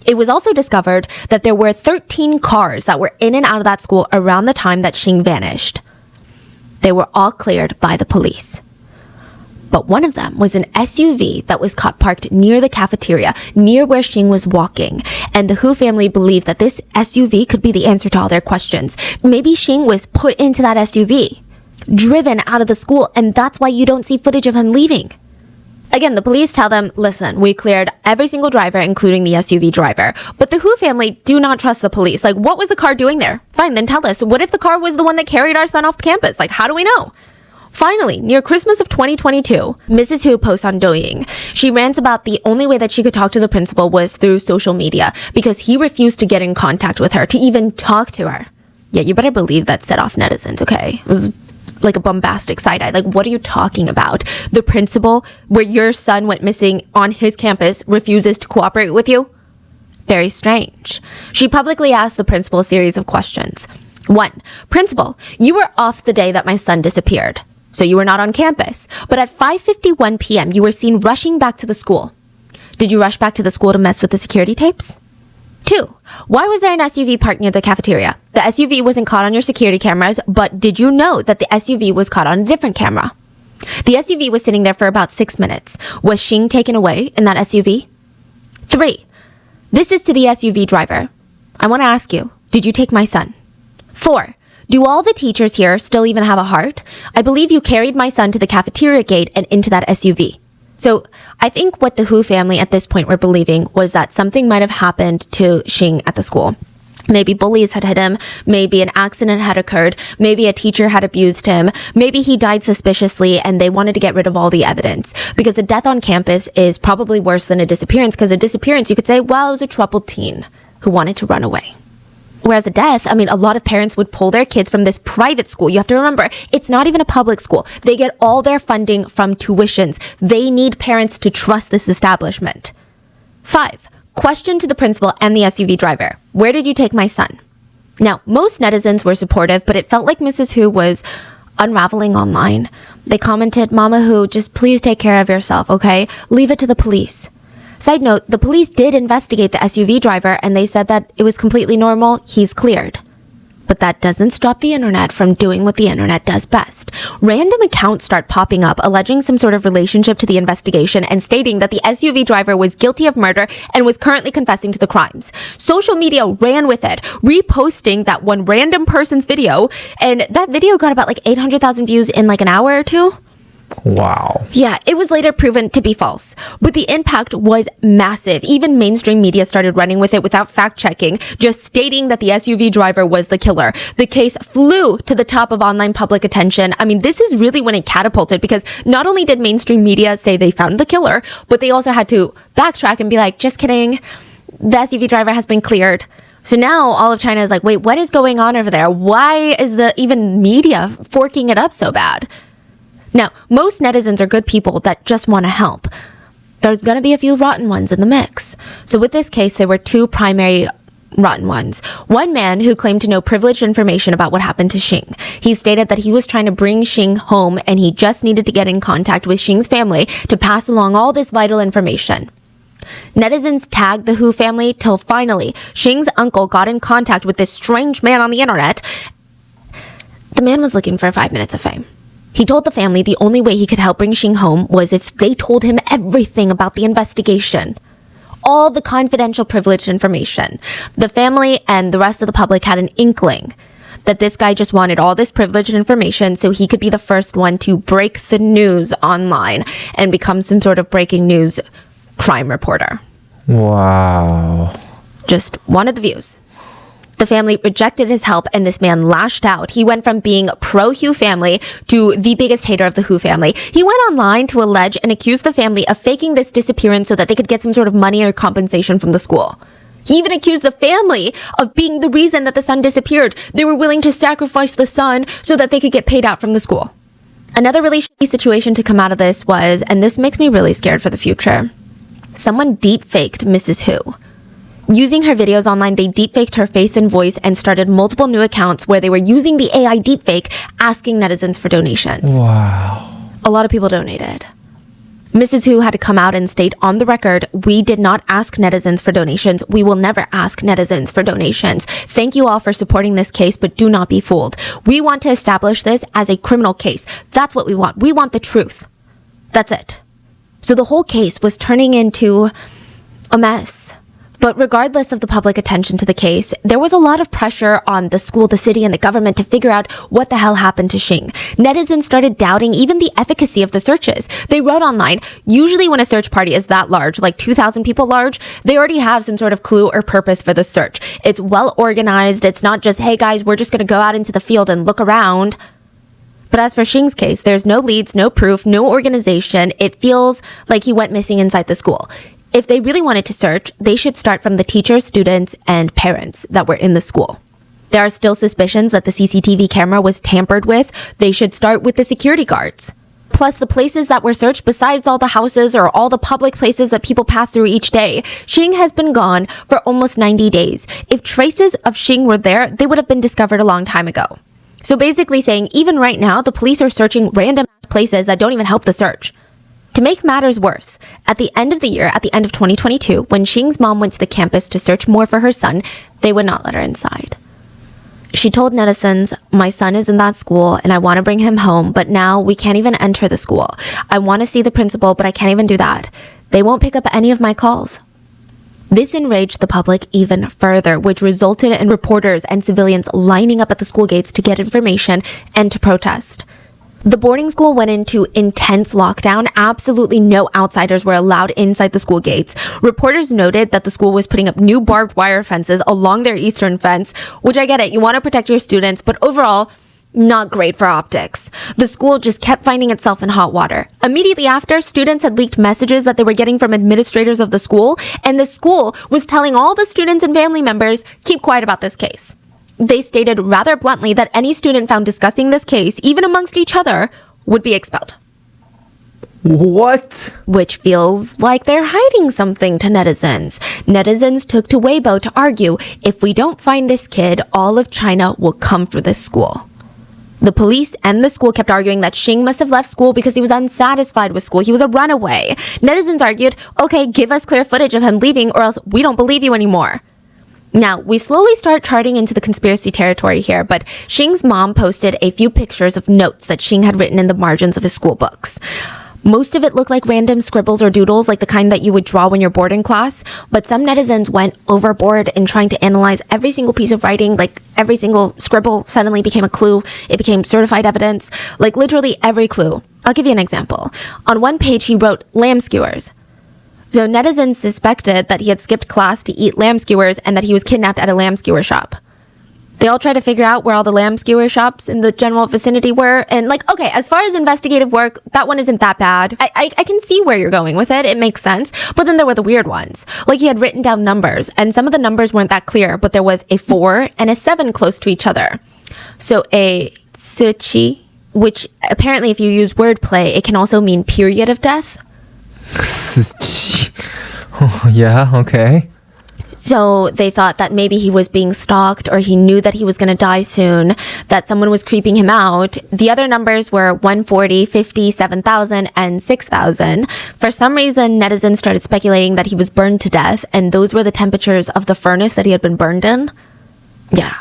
It was also discovered that there were 13 cars that were in and out of that school around the time that Xing vanished. They were all cleared by the police. But one of them was an SUV that was caught parked near the cafeteria, near where Xing was walking. And the Hu family believed that this SUV could be the answer to all their questions. Maybe Xing was put into that SUV, driven out of the school, and that's why you don't see footage of him leaving. Again, the police tell them, listen, we cleared every single driver, including the SUV driver. But the Hu family do not trust the police. Like, what was the car doing there? Fine, then tell us. What if the car was the one that carried our son off campus? Like, how do we know? Finally, near Christmas of 2022, Mrs. Hu posts on Douyin. She rants about the only way that she could talk to the principal was through social media because he refused to get in contact with her, to even talk to her. Yeah, you better believe that set off netizens, okay? It was like a bombastic side-eye. Like, what are you talking about? The principal, where your son went missing on his campus, refuses to cooperate with you? Very strange. She publicly asked the principal a series of questions. 1. Principal, you were off the day that my son disappeared. So you were not on campus. But at 5:51 p.m., you were seen rushing back to the school. Did you rush back to the school to mess with the security tapes? 2. Why was there an SUV parked near the cafeteria? The SUV wasn't caught on your security cameras, but did you know that the SUV was caught on a different camera? The SUV was sitting there for about 6 minutes. Was Xing taken away in that SUV? 3. This is to the SUV driver. I want to ask you, did you take my son? 4. Do all the teachers here still even have a heart? I believe you carried my son to the cafeteria gate and into that SUV. So I think what the Hu family at this point were believing was that something might have happened to Xing at the school. Maybe bullies had hit him, maybe an accident had occurred, maybe a teacher had abused him, maybe he died suspiciously and they wanted to get rid of all the evidence. Because a death on campus is probably worse than a disappearance, because a disappearance you could say, well, it was a troubled teen who wanted to run away. Whereas a death, a lot of parents would pull their kids from this private school. You have to remember, it's not even a public school. They get all their funding from tuitions. They need parents to trust this establishment. 5. Question to the principal and the SUV driver. Where did you take my son? Now, most netizens were supportive, but it felt like Mrs. Hu was unraveling online. They commented, Mama Hu, just please take care of yourself, okay? Leave it to the police. Side note, the police did investigate the SUV driver and they said that it was completely normal. He's cleared. But that doesn't stop the internet from doing what the internet does best. Random accounts start popping up alleging some sort of relationship to the investigation and stating that the SUV driver was guilty of murder and was currently confessing to the crimes. Social media ran with it, reposting that one random person's video, and that video got about 800,000 views in an hour or two. Wow. Yeah, it was later proven to be false, but the impact was massive. Even mainstream media started running with it without fact-checking, just stating that the SUV driver was the killer. The case flew to the top of online public attention. This is really when it catapulted, because not only did mainstream media say they found the killer, but they also had to backtrack and be like, just kidding, the SUV driver has been cleared. So now all of China is like, wait, what is going on over there? Why is the even media forking it up so bad? Now, most netizens are good people that just want to help. There's going to be a few rotten ones in the mix. So with this case, there were two primary rotten ones. One man who claimed to know privileged information about what happened to Xing. He stated that he was trying to bring Xing home and he just needed to get in contact with Xing's family to pass along all this vital information. Netizens tagged the Hu family till finally Xing's uncle got in contact with this strange man on the internet. The man was looking for 5 minutes of fame. He told the family the only way he could help bring Xing home was if they told him everything about the investigation. All the confidential privileged information. The family and the rest of the public had an inkling that this guy just wanted all this privileged information so he could be the first one to break the news online and become some sort of breaking news crime reporter. Wow. Just wanted the views. The family rejected his help and this man lashed out. He went from being pro-Hu family to the biggest hater of the Hu family. He went online to allege and accuse the family of faking this disappearance so that they could get some sort of money or compensation from the school. He even accused the family of being the reason that the son disappeared. They were willing to sacrifice the son so that they could get paid out from the school. Another really shitty situation to come out of this was, and this makes me really scared for the future, someone deep-faked Mrs. Hu. Using her videos online, they deepfaked her face and voice and started multiple new accounts where they were using the AI deepfake, asking netizens for donations. Wow. A lot of people donated. Mrs. Hu had to come out and state on the record, "We did not ask netizens for donations. We will never ask netizens for donations. Thank you all for supporting this case, but do not be fooled. We want to establish this as a criminal case. That's what we want. We want the truth." That's it. So the whole case was turning into a mess. But regardless of the public attention to the case, there was a lot of pressure on the school, the city, and the government to figure out what the hell happened to Xing. Netizens started doubting even the efficacy of the searches. They wrote online, usually when a search party is that large, like 2,000 people large, they already have some sort of clue or purpose for the search. It's well organized. It's not just, hey guys, we're just going to go out into the field and look around. But as for Xing's case, there's no leads, no proof, no organization. It feels like he went missing inside the school. If they really wanted to search, they should start from the teachers, students, and parents that were in the school. There are still suspicions that the CCTV camera was tampered with. They should start with the security guards. Plus, the places that were searched besides all the houses or all the public places that people pass through each day, Xing has been gone for almost 90 days. If traces of Xing were there, they would have been discovered a long time ago. So basically saying, even right now, the police are searching random places that don't even help the search. To make matters worse, at the end of the year, at the end of 2022, when Xing's mom went to the campus to search more for her son, they would not let her inside. She told netizens, "My son is in that school and I want to bring him home, but now we can't even enter the school. I want to see the principal, but I can't even do that. They won't pick up any of my calls." This enraged the public even further, which resulted in reporters and civilians lining up at the school gates to get information and to protest. The boarding school went into intense lockdown. Absolutely no outsiders were allowed inside the school gates. Reporters noted that the school was putting up new barbed wire fences along their eastern fence, which I get it, you want to protect your students, but overall, not great for optics. The school just kept finding itself in hot water. Immediately after, students had leaked messages that they were getting from administrators of the school, and the school was telling all the students and family members, keep quiet about this case. They stated rather bluntly that any student found discussing this case, even amongst each other, would be expelled. What? Which feels like they're hiding something to netizens. Netizens took to Weibo to argue, if we don't find this kid, all of China will come for this school. The police and the school kept arguing that Xing must have left school because he was unsatisfied with school. He was a runaway. Netizens argued, okay, give us clear footage of him leaving or else we don't believe you anymore. Now, we slowly start charting into the conspiracy territory here, but Xing's mom posted a few pictures of notes that Xing had written in the margins of his school books. Most of it looked like random scribbles or doodles, like the kind that you would draw when you're bored in class, but some netizens went overboard in trying to analyze every single piece of writing, like every single scribble suddenly became a clue. It became certified evidence, like literally every clue. I'll give you an example. On one page, he wrote lamb skewers. So netizens suspected that he had skipped class to eat lamb skewers and that he was kidnapped at a lamb skewer shop. They all tried to figure out where all the lamb skewer shops in the general vicinity were. And like, okay, as far as investigative work, that one isn't that bad. I can see where you're going with it. It makes sense. But then there were the weird ones. Like he had written down numbers and some of the numbers weren't that clear, but there was a 4 and a 7 close to each other. So a suchi which apparently if you use wordplay, it can also mean period of death. Yeah, okay. So they thought that maybe he was being stalked or he knew that he was going to die soon, that someone was creeping him out. The other numbers were 140, 50, 7,000, and 6,000. For some reason, netizens started speculating that he was burned to death, and those were the temperatures of the furnace that he had been burned in. Yeah.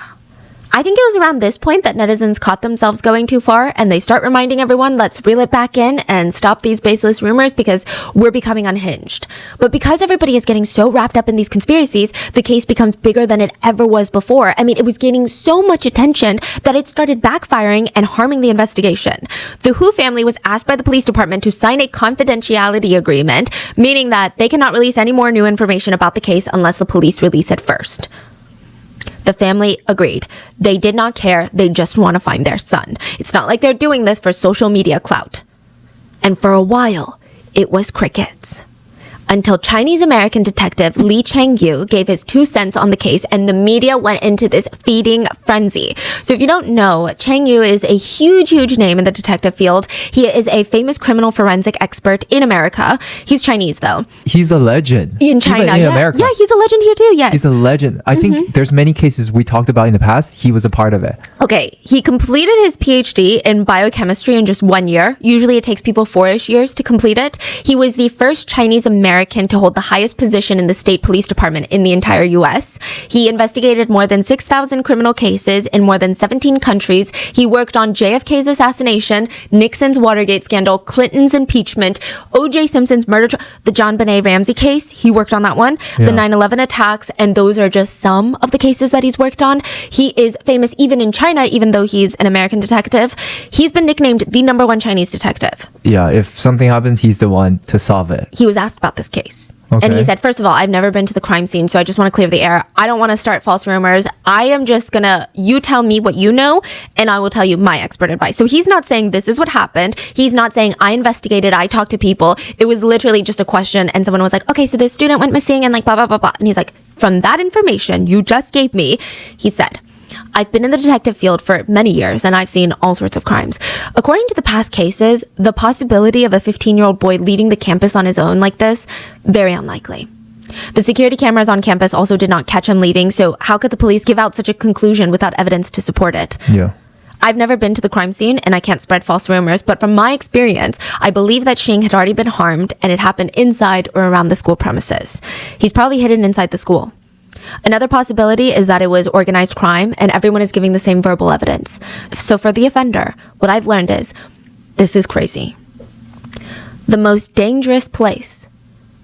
I think it was around this point that netizens caught themselves going too far, and they start reminding everyone, let's reel it back in and stop these baseless rumors because we're becoming unhinged. But because everybody is getting so wrapped up in these conspiracies, the case becomes bigger than it ever was before. I mean, it was gaining so much attention that it started backfiring and harming the investigation. The Hu family was asked by the police department to sign a confidentiality agreement, meaning that they cannot release any more new information about the case unless the police release it first. The family agreed. They did not care. They just want to find their son. It's not like they're doing this for social media clout. And for a while, it was crickets. Until Chinese-American detective Li Chengyu gave his 2 cents on the case and the media went into this feeding frenzy. So if you don't know, Chengyu is a huge, huge name in the detective field. He is a famous criminal forensic expert in America. He's Chinese though. He's a legend. In China. Even in America. Yeah, he's a legend here too, yes. He's a legend. I think there's many cases we talked about in the past. He was a part of it. Okay, he completed his PhD in biochemistry in just 1 year. Usually it takes people 4-ish years to complete it. He was the first Chinese-American to hold the highest position in the state police department in the entire US. He investigated more than 6,000 criminal cases in more than 17 countries. He worked on JFK's assassination, Nixon's Watergate scandal, Clinton's impeachment, O.J. Simpson's murder, the John Benet Ramsey case. He worked on that one. Yeah. The 9/11 attacks, and those are just some of the cases that he's worked on. He is famous even in China, even though he's an American detective. He's been nicknamed the #1 Chinese detective. Yeah, if something happens, he's the one to solve it. He was asked about this case. Okay. And he said, first of all, I've never been to the crime scene, so I just want to clear the air. I don't want to start false rumors. I am just gonna, you tell me what you know, and I will tell you my expert advice. So he's not saying this is what happened. He's not saying I investigated, I talked to people. It was literally just a question, and someone was like, okay, so this student went missing, and like blah, blah, blah, blah. And he's like, from that information you just gave me, he said, I've been in the detective field for many years and I've seen all sorts of crimes. According to the past cases, the possibility of a 15-year-old boy leaving the campus on his own like this, very unlikely. The security cameras on campus also did not catch him leaving, so how could the police give out such a conclusion without evidence to support it? Yeah. I've never been to the crime scene and I can't spread false rumors, but from my experience, I believe that Xing had already been harmed and it happened inside or around the school premises. He's probably hidden inside the school. Another possibility is that it was organized crime and everyone is giving the same verbal evidence. So for the offender, what I've learned is, this is crazy. The most dangerous place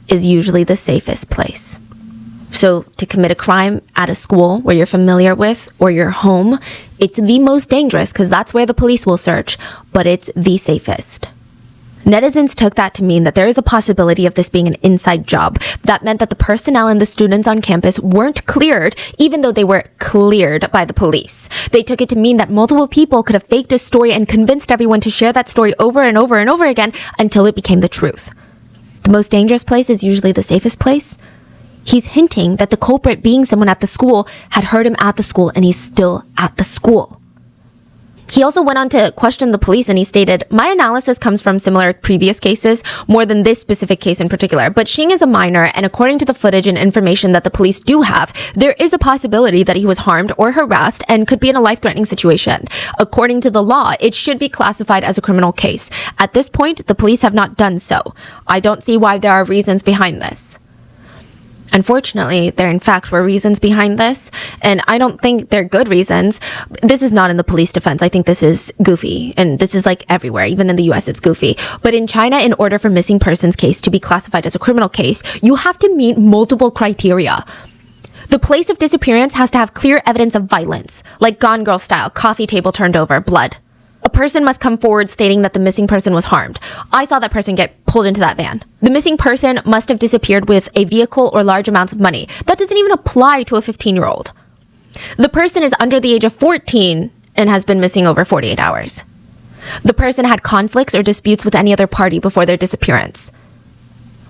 is usually the safest place. So to commit a crime at a school where you're familiar with or your home, it's the most dangerous because that's where the police will search, but it's the safest. Netizens took that to mean that there is a possibility of this being an inside job. That meant that the personnel and the students on campus weren't cleared, even though they were cleared by the police. They took it to mean that multiple people could have faked a story and convinced everyone to share that story over and over and over again until it became the truth. The most dangerous place is usually the safest place. He's hinting that the culprit being someone at the school had heard him at the school and he's still at the school. He also went on to question the police and he stated, my analysis comes from similar previous cases, more than this specific case in particular. But Xing is a minor, and according to the footage and information that the police do have, there is a possibility that he was harmed or harassed and could be in a life-threatening situation. According to the law, it should be classified as a criminal case. At this point, the police have not done so. I don't see why there are reasons behind this. Unfortunately, there in fact were reasons behind this, and I don't think they're good reasons. This is not in the police defense. I think this is goofy, and this is like everywhere. Even in the US, it's goofy. But in China, in order for missing persons case to be classified as a criminal case, you have to meet multiple criteria. The place of disappearance has to have clear evidence of violence, like Gone Girl style, coffee table turned over, blood. A person must come forward stating that the missing person was harmed. I saw that person get pulled into that van. The missing person must have disappeared with a vehicle or large amounts of money. That doesn't even apply to a 15-year-old. The person is under the age of 14 and has been missing over 48 hours. The person had conflicts or disputes with any other party before their disappearance.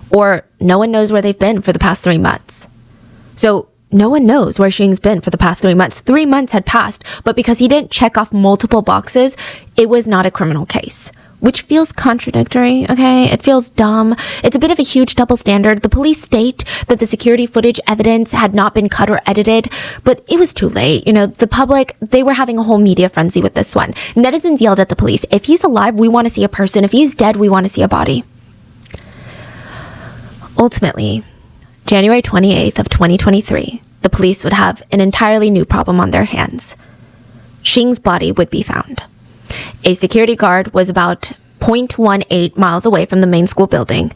Or no one knows where they've been for the past 3 months. So no one knows where Xing's been for the past 3 months. 3 months had passed, but because he didn't check off multiple boxes, it was not a criminal case. Which feels contradictory, okay? It feels dumb. It's a bit of a huge double standard. The police state that the security footage evidence had not been cut or edited, but it was too late. You know, the public, they were having a whole media frenzy with this one. Netizens yelled at the police, if he's alive, we want to see a person. If he's dead, we want to see a body. Ultimately, January 28th of 2023, the police would have an entirely new problem on their hands. Xing's body would be found. A security guard was about 0.18 miles away from the main school building.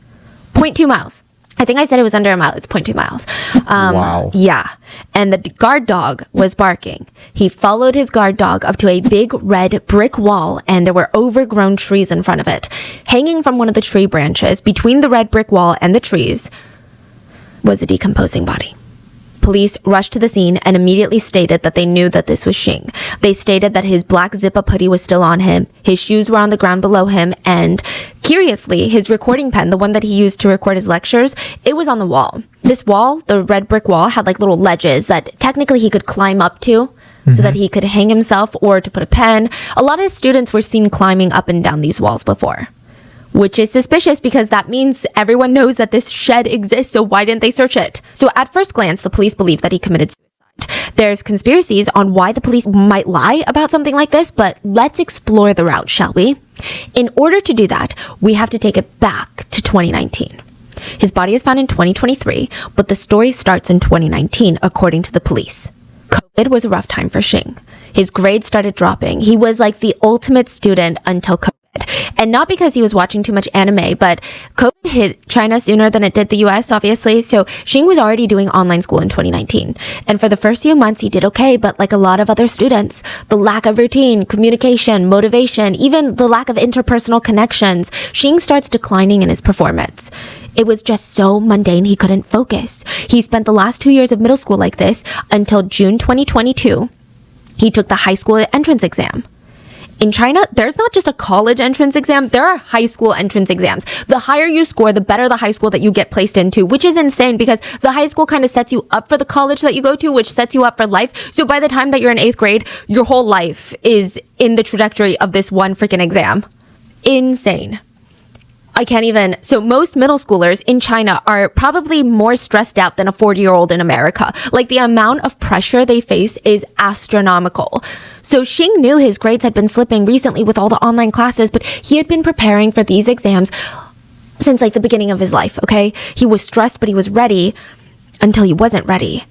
0.2 miles. I think I said it was under a mile. It's 0.2 miles. Wow. Yeah. And the guard dog was barking. He followed his guard dog up to a big red brick wall, and there were overgrown trees in front of it. Hanging from one of the tree branches between the red brick wall and the trees was a decomposing body. Police rushed to the scene and immediately stated that they knew that this was Xing. They stated that his black zip-up hoodie was still on him, his shoes were on the ground below him, and curiously, his recording pen, the one that he used to record his lectures, it was on the wall. This wall, the red brick wall, had like little ledges that technically he could climb up to so that he could hang himself or to put a pen. A lot of students were seen climbing up and down these walls before. Which is suspicious because that means everyone knows that this shed exists, so why didn't they search it? So at first glance, the police believe that he committed suicide. There's conspiracies on why the police might lie about something like this, but let's explore the route, shall we? In order to do that, we have to take it back to 2019. His body is found in 2023, but the story starts in 2019, according to the police. COVID was a rough time for Xing. His grades started dropping. He was like the ultimate student until COVID. And not because he was watching too much anime, but COVID hit China sooner than it did the US, obviously. So Xing was already doing online school in 2019. And for the first few months, he did okay. But like a lot of other students, the lack of routine, communication, motivation, even the lack of interpersonal connections, Xing starts declining in his performance. It was just so mundane he couldn't focus. He spent the last 2 years of middle school like this until June 2022. He took the high school entrance exam. In China, there's not just a college entrance exam, there are high school entrance exams. The higher you score, the better the high school that you get placed into, which is insane because the high school kind of sets you up for the college that you go to, which sets you up for life. So by the time that you're in 8th grade, your whole life is in the trajectory of this one freaking exam. Insane. I can't even. So most middle schoolers in China are probably more stressed out than a 40-year-old in America. Like the amount of pressure they face is astronomical. So Xing knew his grades had been slipping recently with all the online classes, but he had been preparing for these exams since like the beginning of his life, okay? He was stressed, but he was ready until he wasn't ready.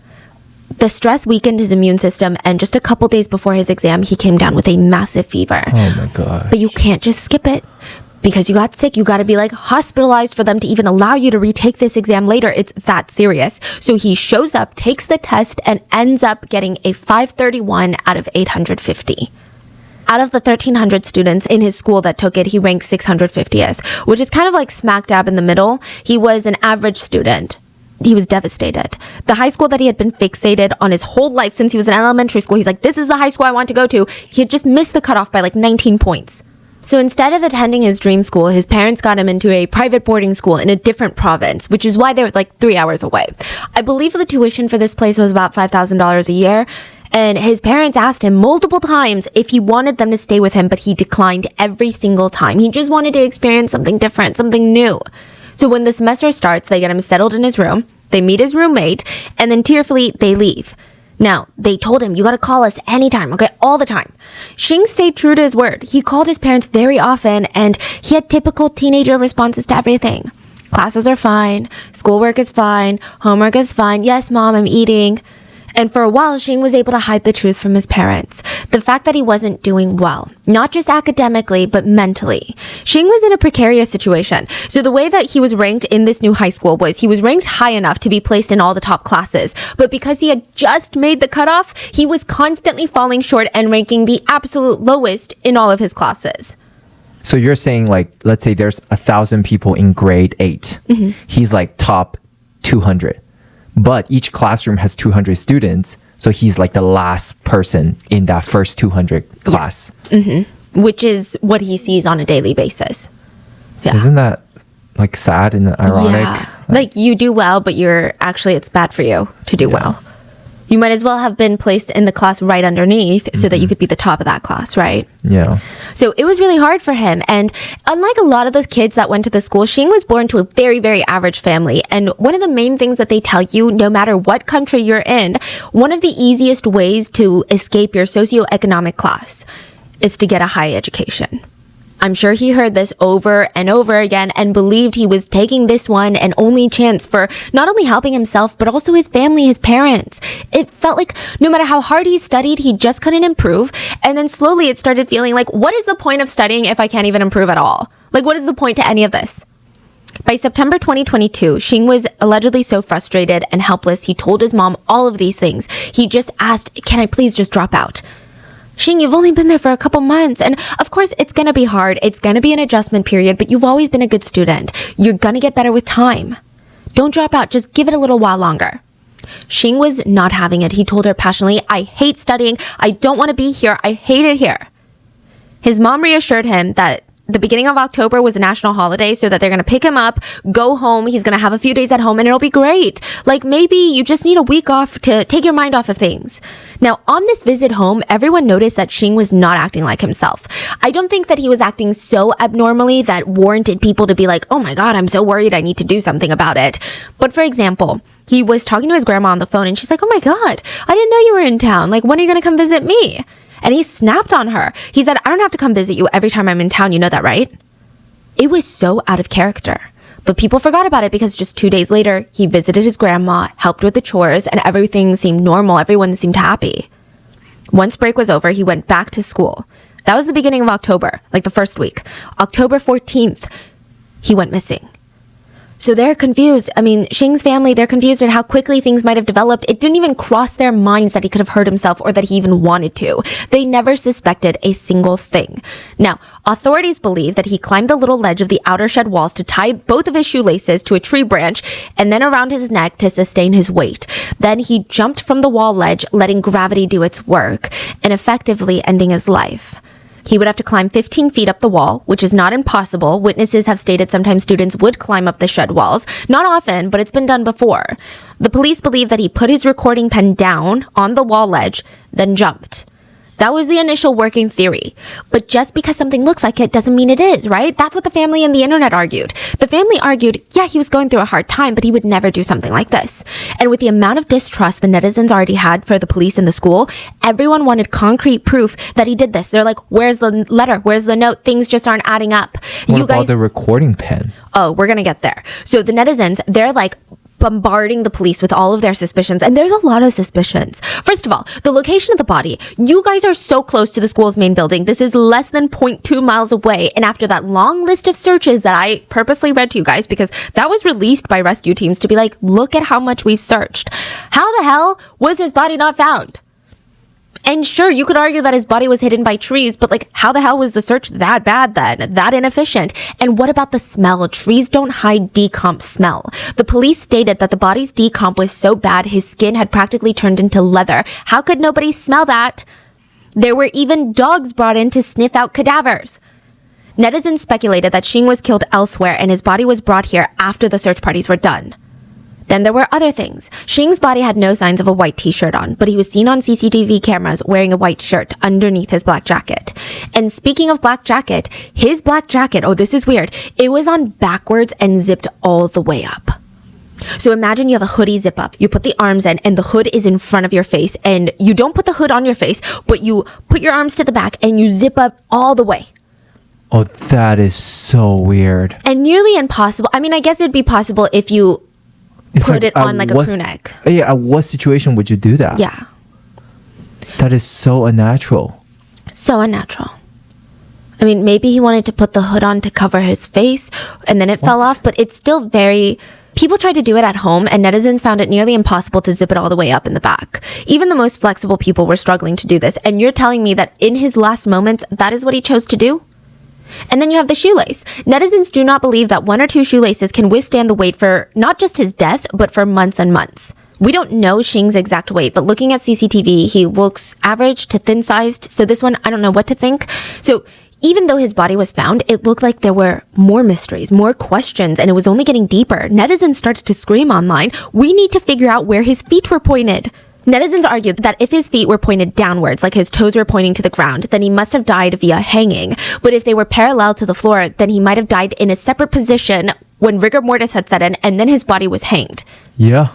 The stress weakened his immune system, and just a couple days before his exam, he came down with a massive fever. Oh my God. But you can't just skip it. Because you got sick, you got to be like hospitalized for them to even allow you to retake this exam later. It's that serious. So he shows up, takes the test, and ends up getting a 531 out of 850. Out of the 1,300 students in his school that took it, he ranked 650th, which is kind of like smack dab in the middle. He was an average student. He was devastated. The high school that he had been fixated on his whole life since he was in elementary school, he's like, this is the high school I want to go to. He had just missed the cutoff by like 19 points. So instead of attending his dream school, his parents got him into a private boarding school in a different province, which is why they were like 3 hours away. I believe the tuition for this place was about $5,000 a year. And his parents asked him multiple times if he wanted them to stay with him, but he declined every single time. He just wanted to experience something different, something new. So when the semester starts, they get him settled in his room, they meet his roommate, and then tearfully, they leave. Now, they told him, you gotta call us anytime, okay? All the time. Xing stayed true to his word. He called his parents very often, and he had typical teenager responses to everything. Classes are fine. Schoolwork is fine. Homework is fine. Yes, Mom, I'm eating. And for a while, Xing was able to hide the truth from his parents. The fact that he wasn't doing well, not just academically, but mentally. Xing was in a precarious situation. So the way that he was ranked in this new high school was he was ranked high enough to be placed in all the top classes. But because he had just made the cutoff, he was constantly falling short and ranking the absolute lowest in all of his classes. So you're saying like, let's say there's 1,000 people in grade 8. He's like top 200. But each classroom has 200 students, so he's like the last person in that first 200 class. Which is what he sees on a daily basis. Yeah. Isn't that like sad and ironic? Yeah. Like you do well, but it's bad for you to do well. You might as well have been placed in the class right underneath so that you could be the top of that class, right? Yeah. So it was really hard for him. And unlike a lot of the kids that went to the school, Xing was born to a very, very average family. And one of the main things that they tell you, no matter what country you're in, one of the easiest ways to escape your socioeconomic class is to get a high education. I'm sure he heard this over and over again and believed he was taking this one and only chance for not only helping himself, but also his family, his parents. It felt like no matter how hard he studied, he just couldn't improve. And then slowly it started feeling like, what is the point of studying if I can't even improve at all? Like, what is the point to any of this? By September 2022, Xing was allegedly so frustrated and helpless, he told his mom all of these things. He just asked, can I please just drop out? Xing, you've only been there for a couple months. And of course, it's going to be hard. It's going to be an adjustment period, but you've always been a good student. You're going to get better with time. Don't drop out. Just give it a little while longer. Xing was not having it. He told her passionately, I hate studying. I don't want to be here. I hate it here. His mom reassured him that the beginning of October was a national holiday, so that they're going to pick him up, go home. He's going to have a few days at home and it'll be great. Like maybe you just need a week off to take your mind off of things. Now, on this visit home, everyone noticed that Xing was not acting like himself. I don't think that he was acting so abnormally that warranted people to be like, oh my God, I'm so worried. I need to do something about it. But for example, he was talking to his grandma on the phone and she's like, oh my God, I didn't know you were in town. Like, when are you going to come visit me? And he snapped on her. He said, I don't have to come visit you every time I'm in town. You know that, right? It was so out of character. But people forgot about it because just 2 days later, he visited his grandma, helped with the chores, and everything seemed normal. Everyone seemed happy. Once break was over, he went back to school. That was the beginning of October, like the first week. October 14th, he went missing. So they're confused. I mean, Xing's family, they're confused at how quickly things might have developed. It didn't even cross their minds that he could have hurt himself or that he even wanted to. They never suspected a single thing. Now, authorities believe that he climbed the little ledge of the outer shed walls to tie both of his shoelaces to a tree branch and then around his neck to sustain his weight. Then he jumped from the wall ledge, letting gravity do its work and effectively ending his life. He would have to climb 15 feet up the wall, which is not impossible. Witnesses have stated sometimes students would climb up the shed walls. Not often, but it's been done before. The police believe that he put his recording pen down on the wall ledge, then jumped. That was the initial working theory. But just because something looks like it doesn't mean it is, right? That's what the family and the internet argued. The family argued, yeah, he was going through a hard time, but he would never do something like this. And with the amount of distrust the netizens already had for the police and the school, everyone wanted concrete proof that he did this. They're like, where's the letter? Where's the note? Things just aren't adding up. What about the recording pen? Oh, we're going to get there. So the netizens, they're like, bombarding the police with all of their suspicions. And there's a lot of suspicions. First of all, the location of the body. You guys are so close to the school's main building. This is less than 0.2 miles away. And after that long list of searches that I purposely read to you guys, because that was released by rescue teams to be like, look at how much we've searched. How the hell was his body not found? And sure, you could argue that his body was hidden by trees, but like, how the hell was the search that bad then? That inefficient? And what about the smell? Trees don't hide decomp smell. The police stated that the body's decomp was so bad, his skin had practically turned into leather. How could nobody smell that? There were even dogs brought in to sniff out cadavers. Netizens speculated that Xing was killed elsewhere and his body was brought here after the search parties were done. Then there were other things. Xing's body had no signs of a white t-shirt on, but he was seen on CCTV cameras wearing a white shirt underneath his black jacket. And speaking of black jacket, his black jacket, oh, this is weird. It was on backwards and zipped all the way up. So imagine you have a hoodie zip up. You put the arms in and the hood is in front of your face. And you don't put the hood on your face, but you put your arms to the back and you zip up all the way. Oh, that is so weird. And nearly impossible. I mean, I guess it'd be possible if you put it on like a crew neck. Yeah, at what situation would you do that? Yeah. That is so unnatural. So unnatural. I mean, maybe he wanted to put the hood on to cover his face and then it fell off, but it's still very... People tried to do it at home and netizens found it nearly impossible to zip it all the way up in the back. Even the most flexible people were struggling to do this. And you're telling me that in his last moments, that is what he chose to do? And then you have the shoelace. Netizens do not believe that 1 or 2 shoelaces can withstand the weight for not just his death, but for months and months. We don't know Xing's exact weight, but looking at CCTV, he looks average to thin-sized. So this one, I don't know what to think. So even though his body was found, it looked like there were more mysteries, more questions, and it was only getting deeper. Netizens started to scream online, we need to figure out where his feet were pointed. Netizens argued that if his feet were pointed downwards, like his toes were pointing to the ground, then he must have died via hanging. But if they were parallel to the floor, then he might have died in a separate position when rigor mortis had set in, and then his body was hanged. Yeah.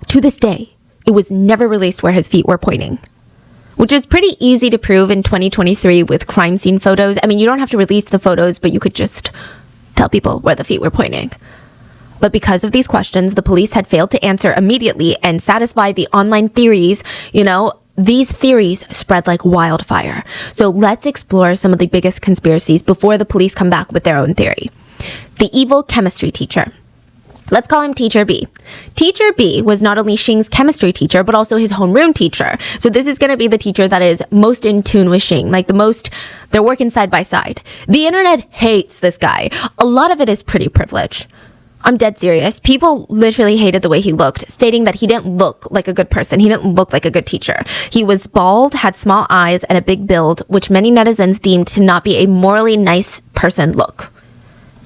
To this day, it was never released where his feet were pointing, which is pretty easy to prove in 2023 with crime scene photos. I mean, you don't have to release the photos, but you could just tell people where the feet were pointing. But because of these questions, the police had failed to answer immediately and satisfy the online theories. These theories spread like wildfire. So let's explore some of the biggest conspiracies before the police come back with their own theory. The evil chemistry teacher. Let's call him Teacher B. Teacher B was not only Xing's chemistry teacher, but also his homeroom teacher. So this is going to be the teacher that is most in tune with Xing, they're working side by side. The internet hates this guy. A lot of it is pretty privilege. I'm dead serious. People literally hated the way he looked, stating that he didn't look like a good person. He didn't look like a good teacher. He was bald, had small eyes, and a big build, which many netizens deemed to not be a morally nice person look.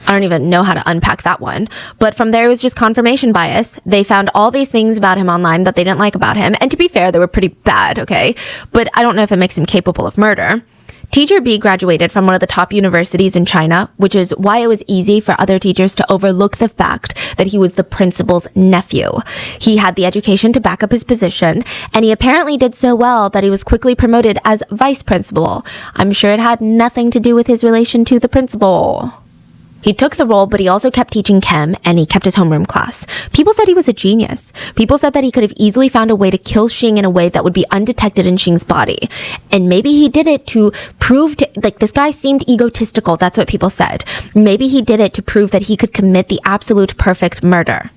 I don't even know how to unpack that one. But from there, it was just confirmation bias. They found all these things about him online that they didn't like about him. And to be fair, they were pretty bad, okay? But I don't know if it makes him capable of murder. Teacher B graduated from one of the top universities in China, which is why it was easy for other teachers to overlook the fact that he was the principal's nephew. He had the education to back up his position, and he apparently did so well that he was quickly promoted as vice principal. I'm sure it had nothing to do with his relation to the principal. He took the role, but he also kept teaching chem, and he kept his homeroom class. People said he was a genius. People said that he could have easily found a way to kill Xing in a way that would be undetected in Xing's body. And maybe he did it to prove this guy seemed egotistical, that's what people said. Maybe he did it to prove that he could commit the absolute perfect murder.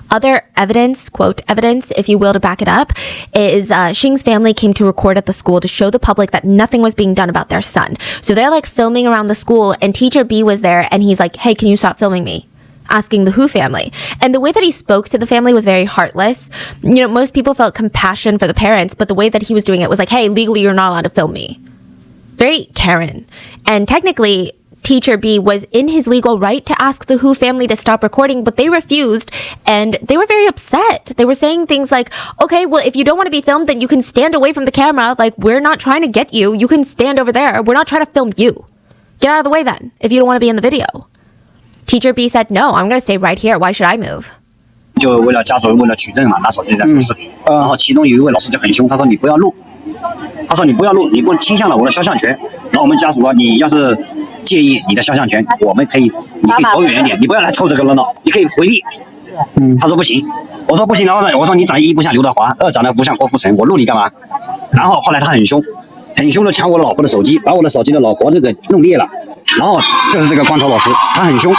Other evidence, quote, evidence, if you will, to back it up, is Xing's family came to record at the school to show the public that nothing was being done about their son. So they're filming around the school, and Teacher B was there, and he's like, hey, can you stop filming me? Asking the Hu family. And the way that he spoke to the family was very heartless. Most people felt compassion for the parents, but the way that he was doing it was like, hey, legally you're not allowed to film me. Very Karen. And technically, Teacher B was in his legal right to ask the Hu family to stop recording, but they refused, and they were very upset. They were saying things like, okay, well, if you don't want to be filmed, then you can stand away from the camera. We're not trying to get you. You can stand over there. We're not trying to film you. Get out of the way then, if you don't want to be in the video. Teacher B said, no, I'm going to stay right here. Why should I move? 就为了家属为了取证嘛，拿手机在录视频，然后其中有一位老师就很凶，他说你不要录，你不倾向了我的肖像权。然后我们家属说你要是介意你的肖像权，你可以躲远一点，你不要来凑这个热闹，你可以回避。他说不行，我说不行，然后呢，我说你长得一不像刘德华，二长得不像郭富城，我录你干嘛？然后后来他很凶的抢我老婆的手机，把我的手机的老婆这个弄裂了。然后就是这个光头老师，他很凶，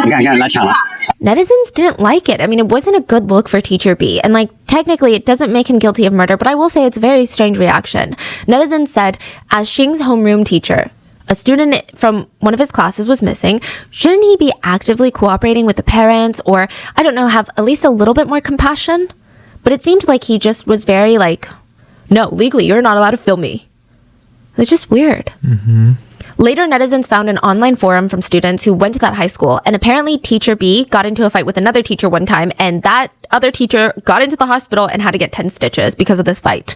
你看来抢了。Netizens didn't like it. I mean, it wasn't a good look for Teacher B. And technically, it doesn't make him guilty of murder, but I will say it's a very strange reaction. Netizens said, as Xing's homeroom teacher, a student from one of his classes was missing. Shouldn't he be actively cooperating with the parents or, I don't know, have at least a little bit more compassion? But it seemed like he just was very no, legally, you're not allowed to film me. It's just weird. Mm-hmm. Later, netizens found an online forum from students who went to that high school, and apparently Teacher B got into a fight with another teacher one time, and that other teacher got into the hospital and had to get 10 stitches because of this fight.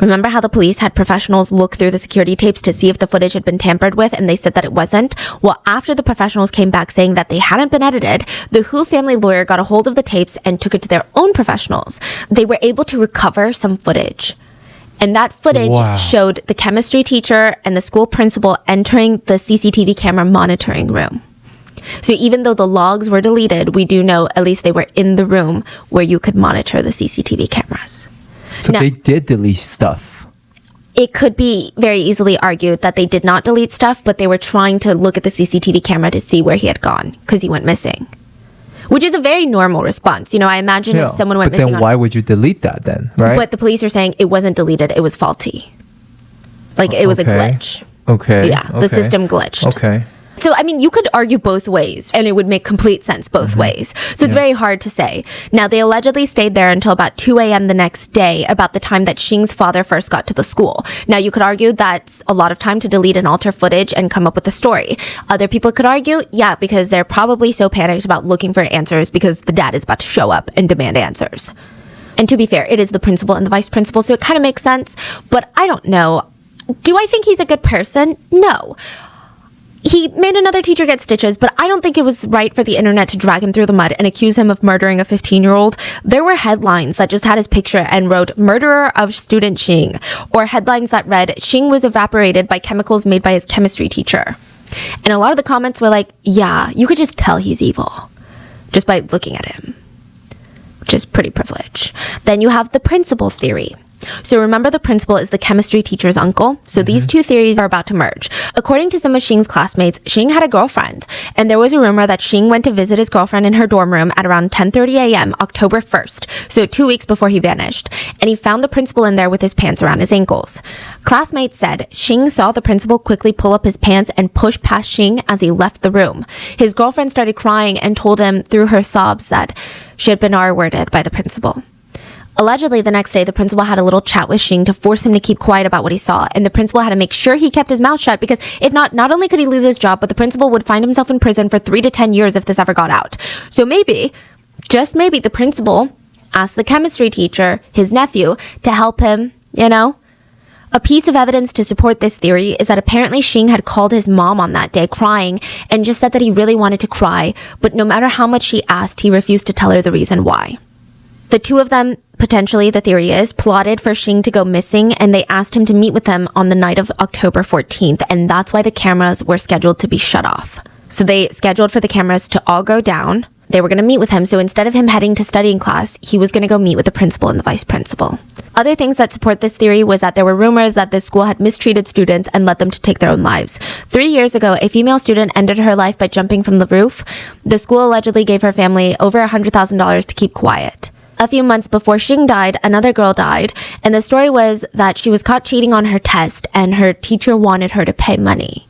Remember how the police had professionals look through the security tapes to see if the footage had been tampered with, and they said that it wasn't? Well, after the professionals came back saying that they hadn't been edited, the Hu family lawyer got a hold of the tapes and took it to their own professionals. They were able to recover some footage. And that footage showed the chemistry teacher and the school principal entering the CCTV camera monitoring room. So even though the logs were deleted, we do know at least they were in the room where you could monitor the CCTV cameras. So now, they did delete stuff. It could be very easily argued that they did not delete stuff, but they were trying to look at the CCTV camera to see where he had gone because he went missing. Which is a very normal response. I imagine if someone went missing. But then why would you delete that then, right? But the police are saying it wasn't deleted, it was faulty. It was a glitch. Okay. Yeah, the system glitched. Okay. So, I mean, you could argue both ways, and it would make complete sense both ways. So it's very hard to say. Now, they allegedly stayed there until about 2 a.m. the next day, about the time that Xing's father first got to the school. Now, you could argue that's a lot of time to delete and alter footage and come up with a story. Other people could argue, yeah, because they're probably so panicked about looking for answers because the dad is about to show up and demand answers. And to be fair, it is the principal and the vice principal, so it kind of makes sense. But I don't know. Do I think he's a good person? No. He made another teacher get stitches, but I don't think it was right for the internet to drag him through the mud and accuse him of murdering a 15-year-old. There were headlines that just had his picture and wrote, "Murderer of student Xing," or headlines that read, "Xing was evaporated by chemicals made by his chemistry teacher." And a lot of the comments were like, yeah, you could just tell he's evil just by looking at him, which is pretty privileged. Then you have the principal theory. So remember, the principal is the chemistry teacher's uncle. So these two theories are about to merge. According to some of Xing's classmates, Xing had a girlfriend, and there was a rumor that Xing went to visit his girlfriend in her dorm room at around 10:30 a.m. October 1st, so 2 weeks before he vanished, and he found the principal in there with his pants around his ankles. Classmates said Xing saw the principal quickly pull up his pants and push past Xing as he left the room. His girlfriend started crying and told him through her sobs that she had been R-worded by the principal. Allegedly, the next day, the principal had a little chat with Xing to force him to keep quiet about what he saw, and the principal had to make sure he kept his mouth shut, because if not only could he lose his job, but the principal would find himself in prison for 3 to 10 years if this ever got out. So maybe, just maybe, the principal asked the chemistry teacher, his nephew, to help him, you know? A piece of evidence to support this theory is that apparently Xing had called his mom on that day crying and just said that he really wanted to cry, but no matter how much she asked, he refused to tell her the reason why. The two of them, potentially, the theory is, plotted for Xing to go missing, and they asked him to meet with them on the night of October 14th, and that's why the cameras were scheduled to be shut off. So they scheduled for the cameras to all go down. They were going to meet with him, so instead of him heading to studying class, he was going to go meet with the principal and the vice principal. Other things that support this theory was that there were rumors that this school had mistreated students and led them to take their own lives. 3 years ago, a female student ended her life by jumping from the roof. The school allegedly gave her family over $100,000 to keep quiet. A few months before Xing died, another girl died, and the story was that she was caught cheating on her test and her teacher wanted her to pay money.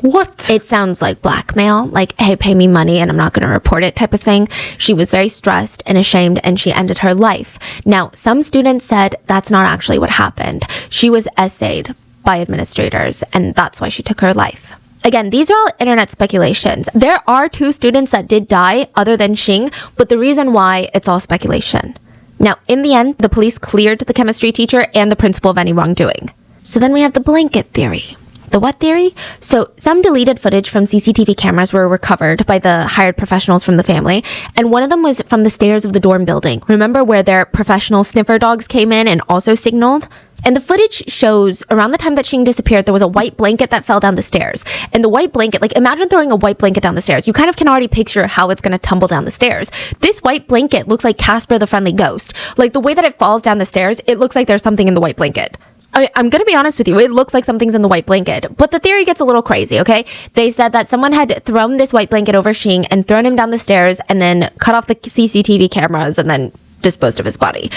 What? It sounds like blackmail, like, hey, pay me money and I'm not going to report it type of thing. She was very stressed and ashamed, and she ended her life. Now, some students said that's not actually what happened. She was essayed by administrators, and that's why she took her life. Again, these are all internet speculations. There are 2 students that did die other than Xing, but the reason why, it's all speculation. Now, in the end, the police cleared the chemistry teacher and the principal of any wrongdoing. So then we have the blanket theory. The what theory? So some deleted footage from CCTV cameras were recovered by the hired professionals from the family, and one of them was from the stairs of the dorm building. Remember where their professional sniffer dogs came in and also signaled? And the footage shows around the time that Xing disappeared, there was a white blanket that fell down the stairs. And the white blanket, like, imagine throwing a white blanket down the stairs. You kind of can already picture how it's going to tumble down the stairs. This white blanket looks like Casper the Friendly Ghost. Like, the way that it falls down the stairs, it looks like there's something in the white blanket. I'm going to be honest with you. It looks like something's in the white blanket. But the theory gets a little crazy, okay? They said that someone had thrown this white blanket over Xing and thrown him down the stairs and then cut off the CCTV cameras and then disposed of his body.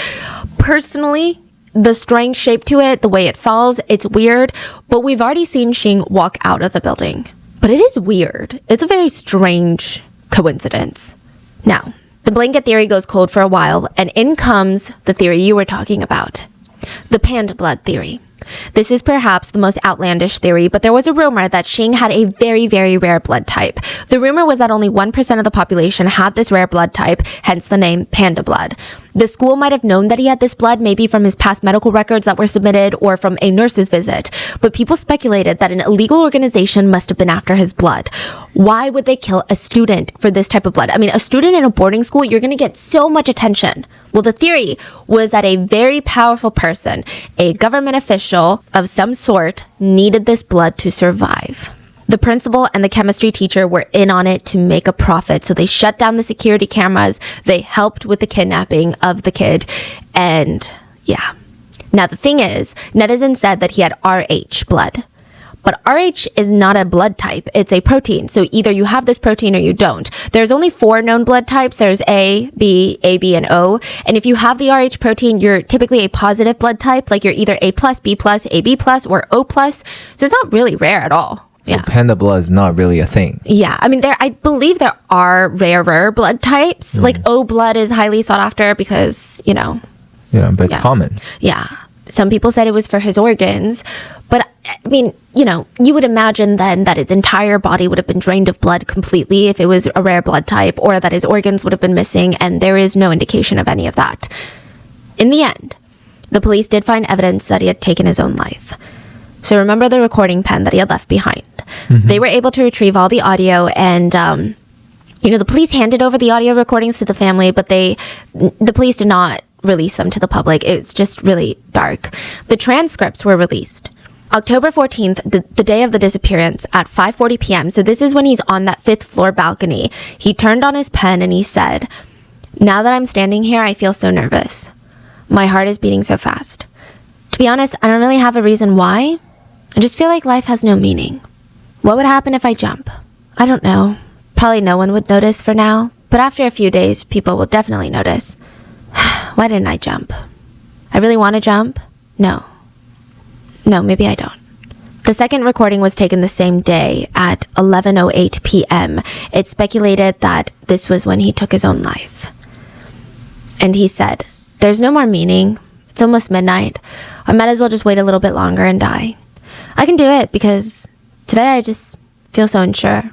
Personally, the strange shape to it, the way it falls, it's weird. But we've already seen Xing walk out of the building. But it is weird. It's a very strange coincidence. Now, the blanket theory goes cold for a while, and in comes the theory you were talking about. The panda blood theory. This is perhaps the most outlandish theory, but there was a rumor that Xing had a very, very rare blood type. The rumor was that only 1% of the population had this rare blood type, hence the name panda blood. The school might have known that he had this blood, maybe from his past medical records that were submitted or from a nurse's visit, but people speculated that an illegal organization must have been after his blood. Why would they kill a student for this type of blood? I mean, a student in a boarding school, you're going to get so much attention. Well, the theory was that a very powerful person, a government official of some sort, needed this blood to survive. The principal and the chemistry teacher were in on it to make a profit, so they shut down the security cameras, they helped with the kidnapping of the kid, and yeah. Now, the thing is, netizens said that he had RH blood. But RH is not a blood type, it's a protein. So either you have this protein or you don't. There's only 4 known blood types. There's A, B, AB, and O. And if you have the RH protein, you're typically a positive blood type, like you're either A+, B+, AB+, or O+. So it's not really rare at all. Yeah. So panda blood is not really a thing. Yeah, I mean, I believe there are rarer blood types. Like O blood is highly sought after because, you know. Yeah, but it's common. Yeah. Some people said it was for his organs, but I mean, you know, you would imagine then that his entire body would have been drained of blood completely if it was a rare blood type, or that his organs would have been missing, and there is no indication of any of that. In the end, the police did find evidence that he had taken his own life. So remember the recording pen that he had left behind. They were able to retrieve all the audio and, the police handed over the audio recordings to the family, but the police did not release them to the public. It's just really dark. The transcripts were released. October 14th, the day of the disappearance at 5:40 p.m. So this is when he's on that 5th floor balcony. He turned on his pen and he said, "Now that I'm standing here, I feel so nervous. My heart is beating so fast. To be honest, I don't really have a reason why. I just feel like life has no meaning. What would happen if I jump? I don't know. Probably no one would notice for now, but after a few days, people will definitely notice. Why didn't I jump? I really want to jump? No, maybe I don't." The second recording was taken the same day at 11:08 p.m. It's speculated that this was when he took his own life. And he said, "There's no more meaning. It's almost midnight. I might as well just wait a little bit longer and die. I can do it because today I just feel so unsure.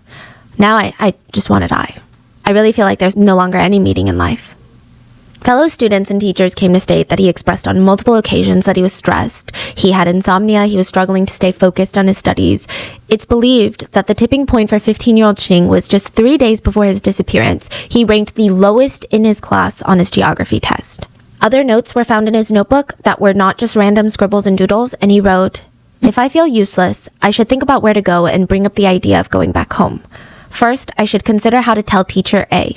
Now I just want to die. I really feel like there's no longer any meaning in life." Fellow students and teachers came to state that he expressed on multiple occasions that he was stressed. He had insomnia. He was struggling to stay focused on his studies. It's believed that the tipping point for 15-year-old Xing was just 3 days before his disappearance. He ranked the lowest in his class on his geography test. Other notes were found in his notebook that were not just random scribbles and doodles, and he wrote, "If I feel useless, I should think about where to go and bring up the idea of going back home. First, I should consider how to tell teacher A.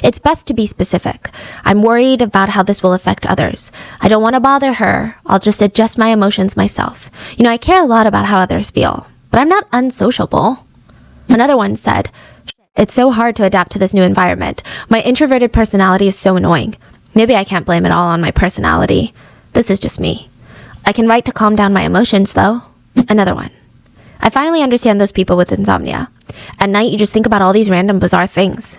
It's best to be specific. I'm worried about how this will affect others. I don't want to bother her. I'll just adjust my emotions myself. I care a lot about how others feel, but I'm not unsociable." Another one said, "It's so hard to adapt to this new environment. My introverted personality is so annoying. Maybe I can't blame it all on my personality. This is just me. I can write to calm down my emotions, though." Another one, "I finally understand those people with insomnia. At night, you just think about all these random bizarre things.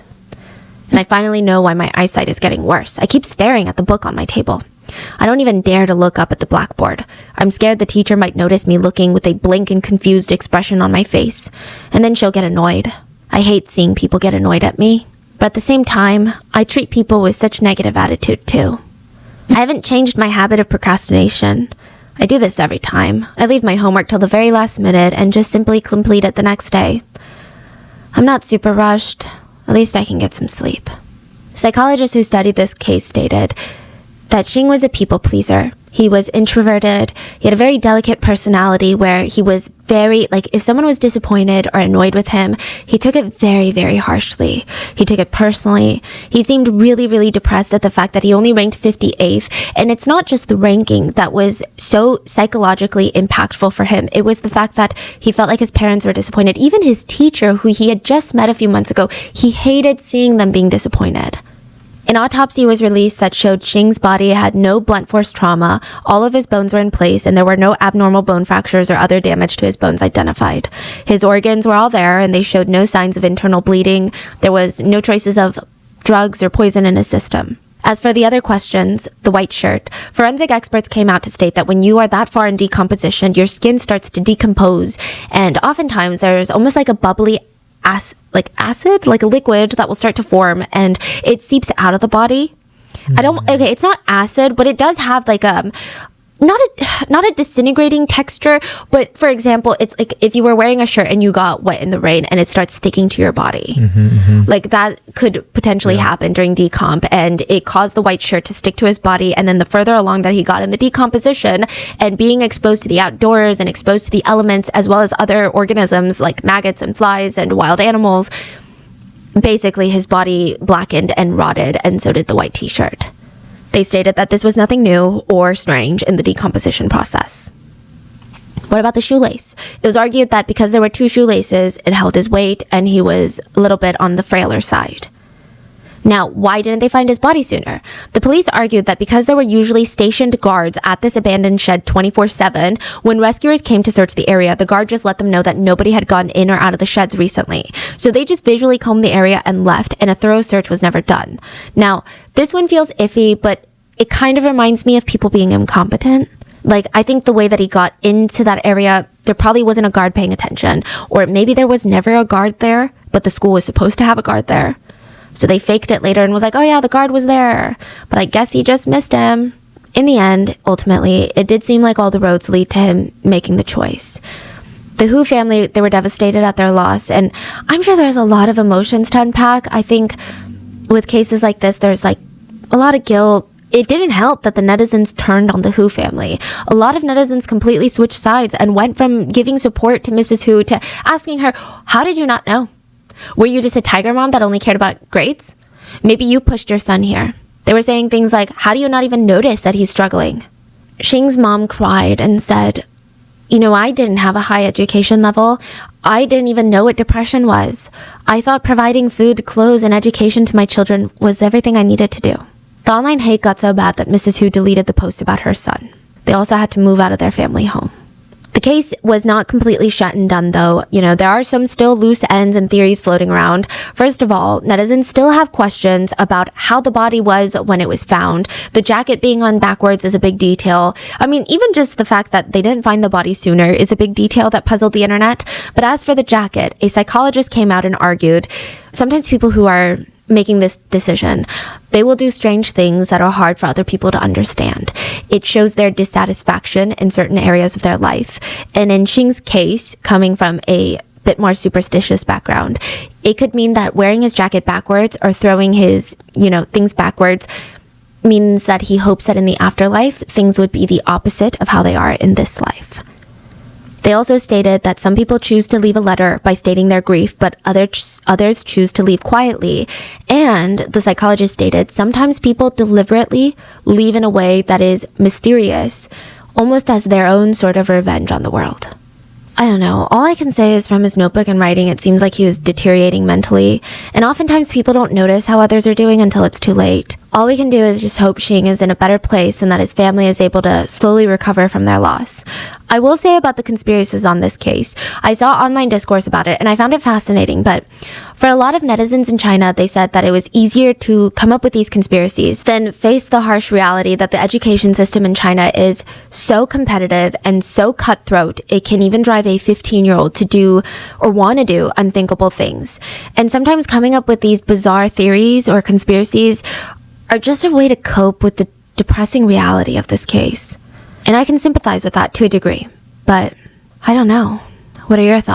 And I finally know why my eyesight is getting worse. I keep staring at the book on my table. I don't even dare to look up at the blackboard. I'm scared the teacher might notice me looking with a blank and confused expression on my face, and then she'll get annoyed. I hate seeing people get annoyed at me. But at the same time, I treat people with such negative attitude too. I haven't changed my habit of procrastination. I do this every time. I leave my homework till the very last minute and just simply complete it the next day. I'm not super rushed. At least I can get some sleep." Psychologists who studied this case stated that Xing was a people pleaser. He was introverted. He had a very delicate personality where he was very, if someone was disappointed or annoyed with him, he took it very, very harshly. He took it personally. He seemed really, really depressed at the fact that he only ranked 58th. And it's not just the ranking that was so psychologically impactful for him. It was the fact that he felt like his parents were disappointed. Even his teacher, who he had just met a few months ago, he hated seeing them being disappointed. An autopsy was released that showed Xing's body had no blunt force trauma, all of his bones were in place, and there were no abnormal bone fractures or other damage to his bones identified. His organs were all there, and they showed no signs of internal bleeding. There was no traces of drugs or poison in his system. As for the other questions, the white shirt, forensic experts came out to state that when you are that far in decomposition, your skin starts to decompose, and oftentimes there's almost like a bubbly acid, like a liquid that will start to form, and it seeps out of the body. It's not acid, but it does have not a disintegrating texture, but for example, it's like if you were wearing a shirt and you got wet in the rain and it starts sticking to your body. Like that could potentially happen during decomp, and it caused the white shirt to stick to his body. And then the further along that he got in the decomposition and being exposed to the outdoors and exposed to the elements as well as other organisms like maggots and flies and wild animals, basically his body blackened and rotted, and so did the white t-shirt. They stated that this was nothing new or strange in the decomposition process. What about the shoelace? It was argued that because there were 2 shoelaces, it held his weight and he was a little bit on the frailer side. Now, why didn't they find his body sooner? The police argued that because there were usually stationed guards at this abandoned shed 24/7, when rescuers came to search the area, the guard just let them know that nobody had gone in or out of the sheds recently. So they just visually combed the area and left, and a thorough search was never done. Now, this one feels iffy, but it kind of reminds me of people being incompetent. I think the way that he got into that area, there probably wasn't a guard paying attention, or maybe there was never a guard there, but the school was supposed to have a guard there. So they faked it later and was like, oh yeah, the guard was there, but I guess he just missed him. In the end, ultimately, it did seem like all the roads lead to him making the choice. The Hu family, they were devastated at their loss, and I'm sure there's a lot of emotions to unpack. I think with cases like this, there's like a lot of guilt. It didn't help that the netizens turned on the Hu family. A lot of netizens completely switched sides and went from giving support to Mrs. Hu to asking her, how did you not know? Were you just a tiger mom that only cared about grades? Maybe you pushed your son here. They were saying things like, how do you not even notice that he's struggling? Xing's mom cried and said, you know, I didn't have a high education level. I didn't even know what depression was. I thought providing food, clothes, and education to my children was everything I needed to do. The online hate got so bad that Mrs. Hu deleted the post about her son. They also had to move out of their family home. The case was not completely shut and done, though. You know, there are some still loose ends and theories floating around. First of all, netizens still have questions about how the body was when it was found. The jacket being on backwards is a big detail. I mean, even just the fact that they didn't find the body sooner is a big detail that puzzled the internet. But as for the jacket, a psychologist came out and argued, sometimes people who are making this decision, they will do strange things that are hard for other people to understand. It shows their dissatisfaction in certain areas of their life. And in Xing's case, coming from a bit more superstitious background, it could mean that wearing his jacket backwards or throwing his, things backwards means that he hopes that in the afterlife, things would be the opposite of how they are in this life. They also stated that some people choose to leave a letter by stating their grief, but others choose to leave quietly. And the psychologist stated sometimes people deliberately leave in a way that is mysterious, almost as their own sort of revenge on the world. I don't know. All I can say is from his notebook and writing, it seems like he was deteriorating mentally. And oftentimes people don't notice how others are doing until it's too late. All we can do is just hope Xing is in a better place and that his family is able to slowly recover from their loss. I will say about the conspiracies on this case, I saw online discourse about it and I found it fascinating, but for a lot of netizens in China, they said that it was easier to come up with these conspiracies than face the harsh reality that the education system in China is so competitive and so cutthroat, it can even drive a 15-year-old to do or want to do unthinkable things. And sometimes coming up with these bizarre theories or conspiracies are just a way to cope with the depressing reality of this case. And I can sympathize with that to a degree, but I don't know. What are your thoughts?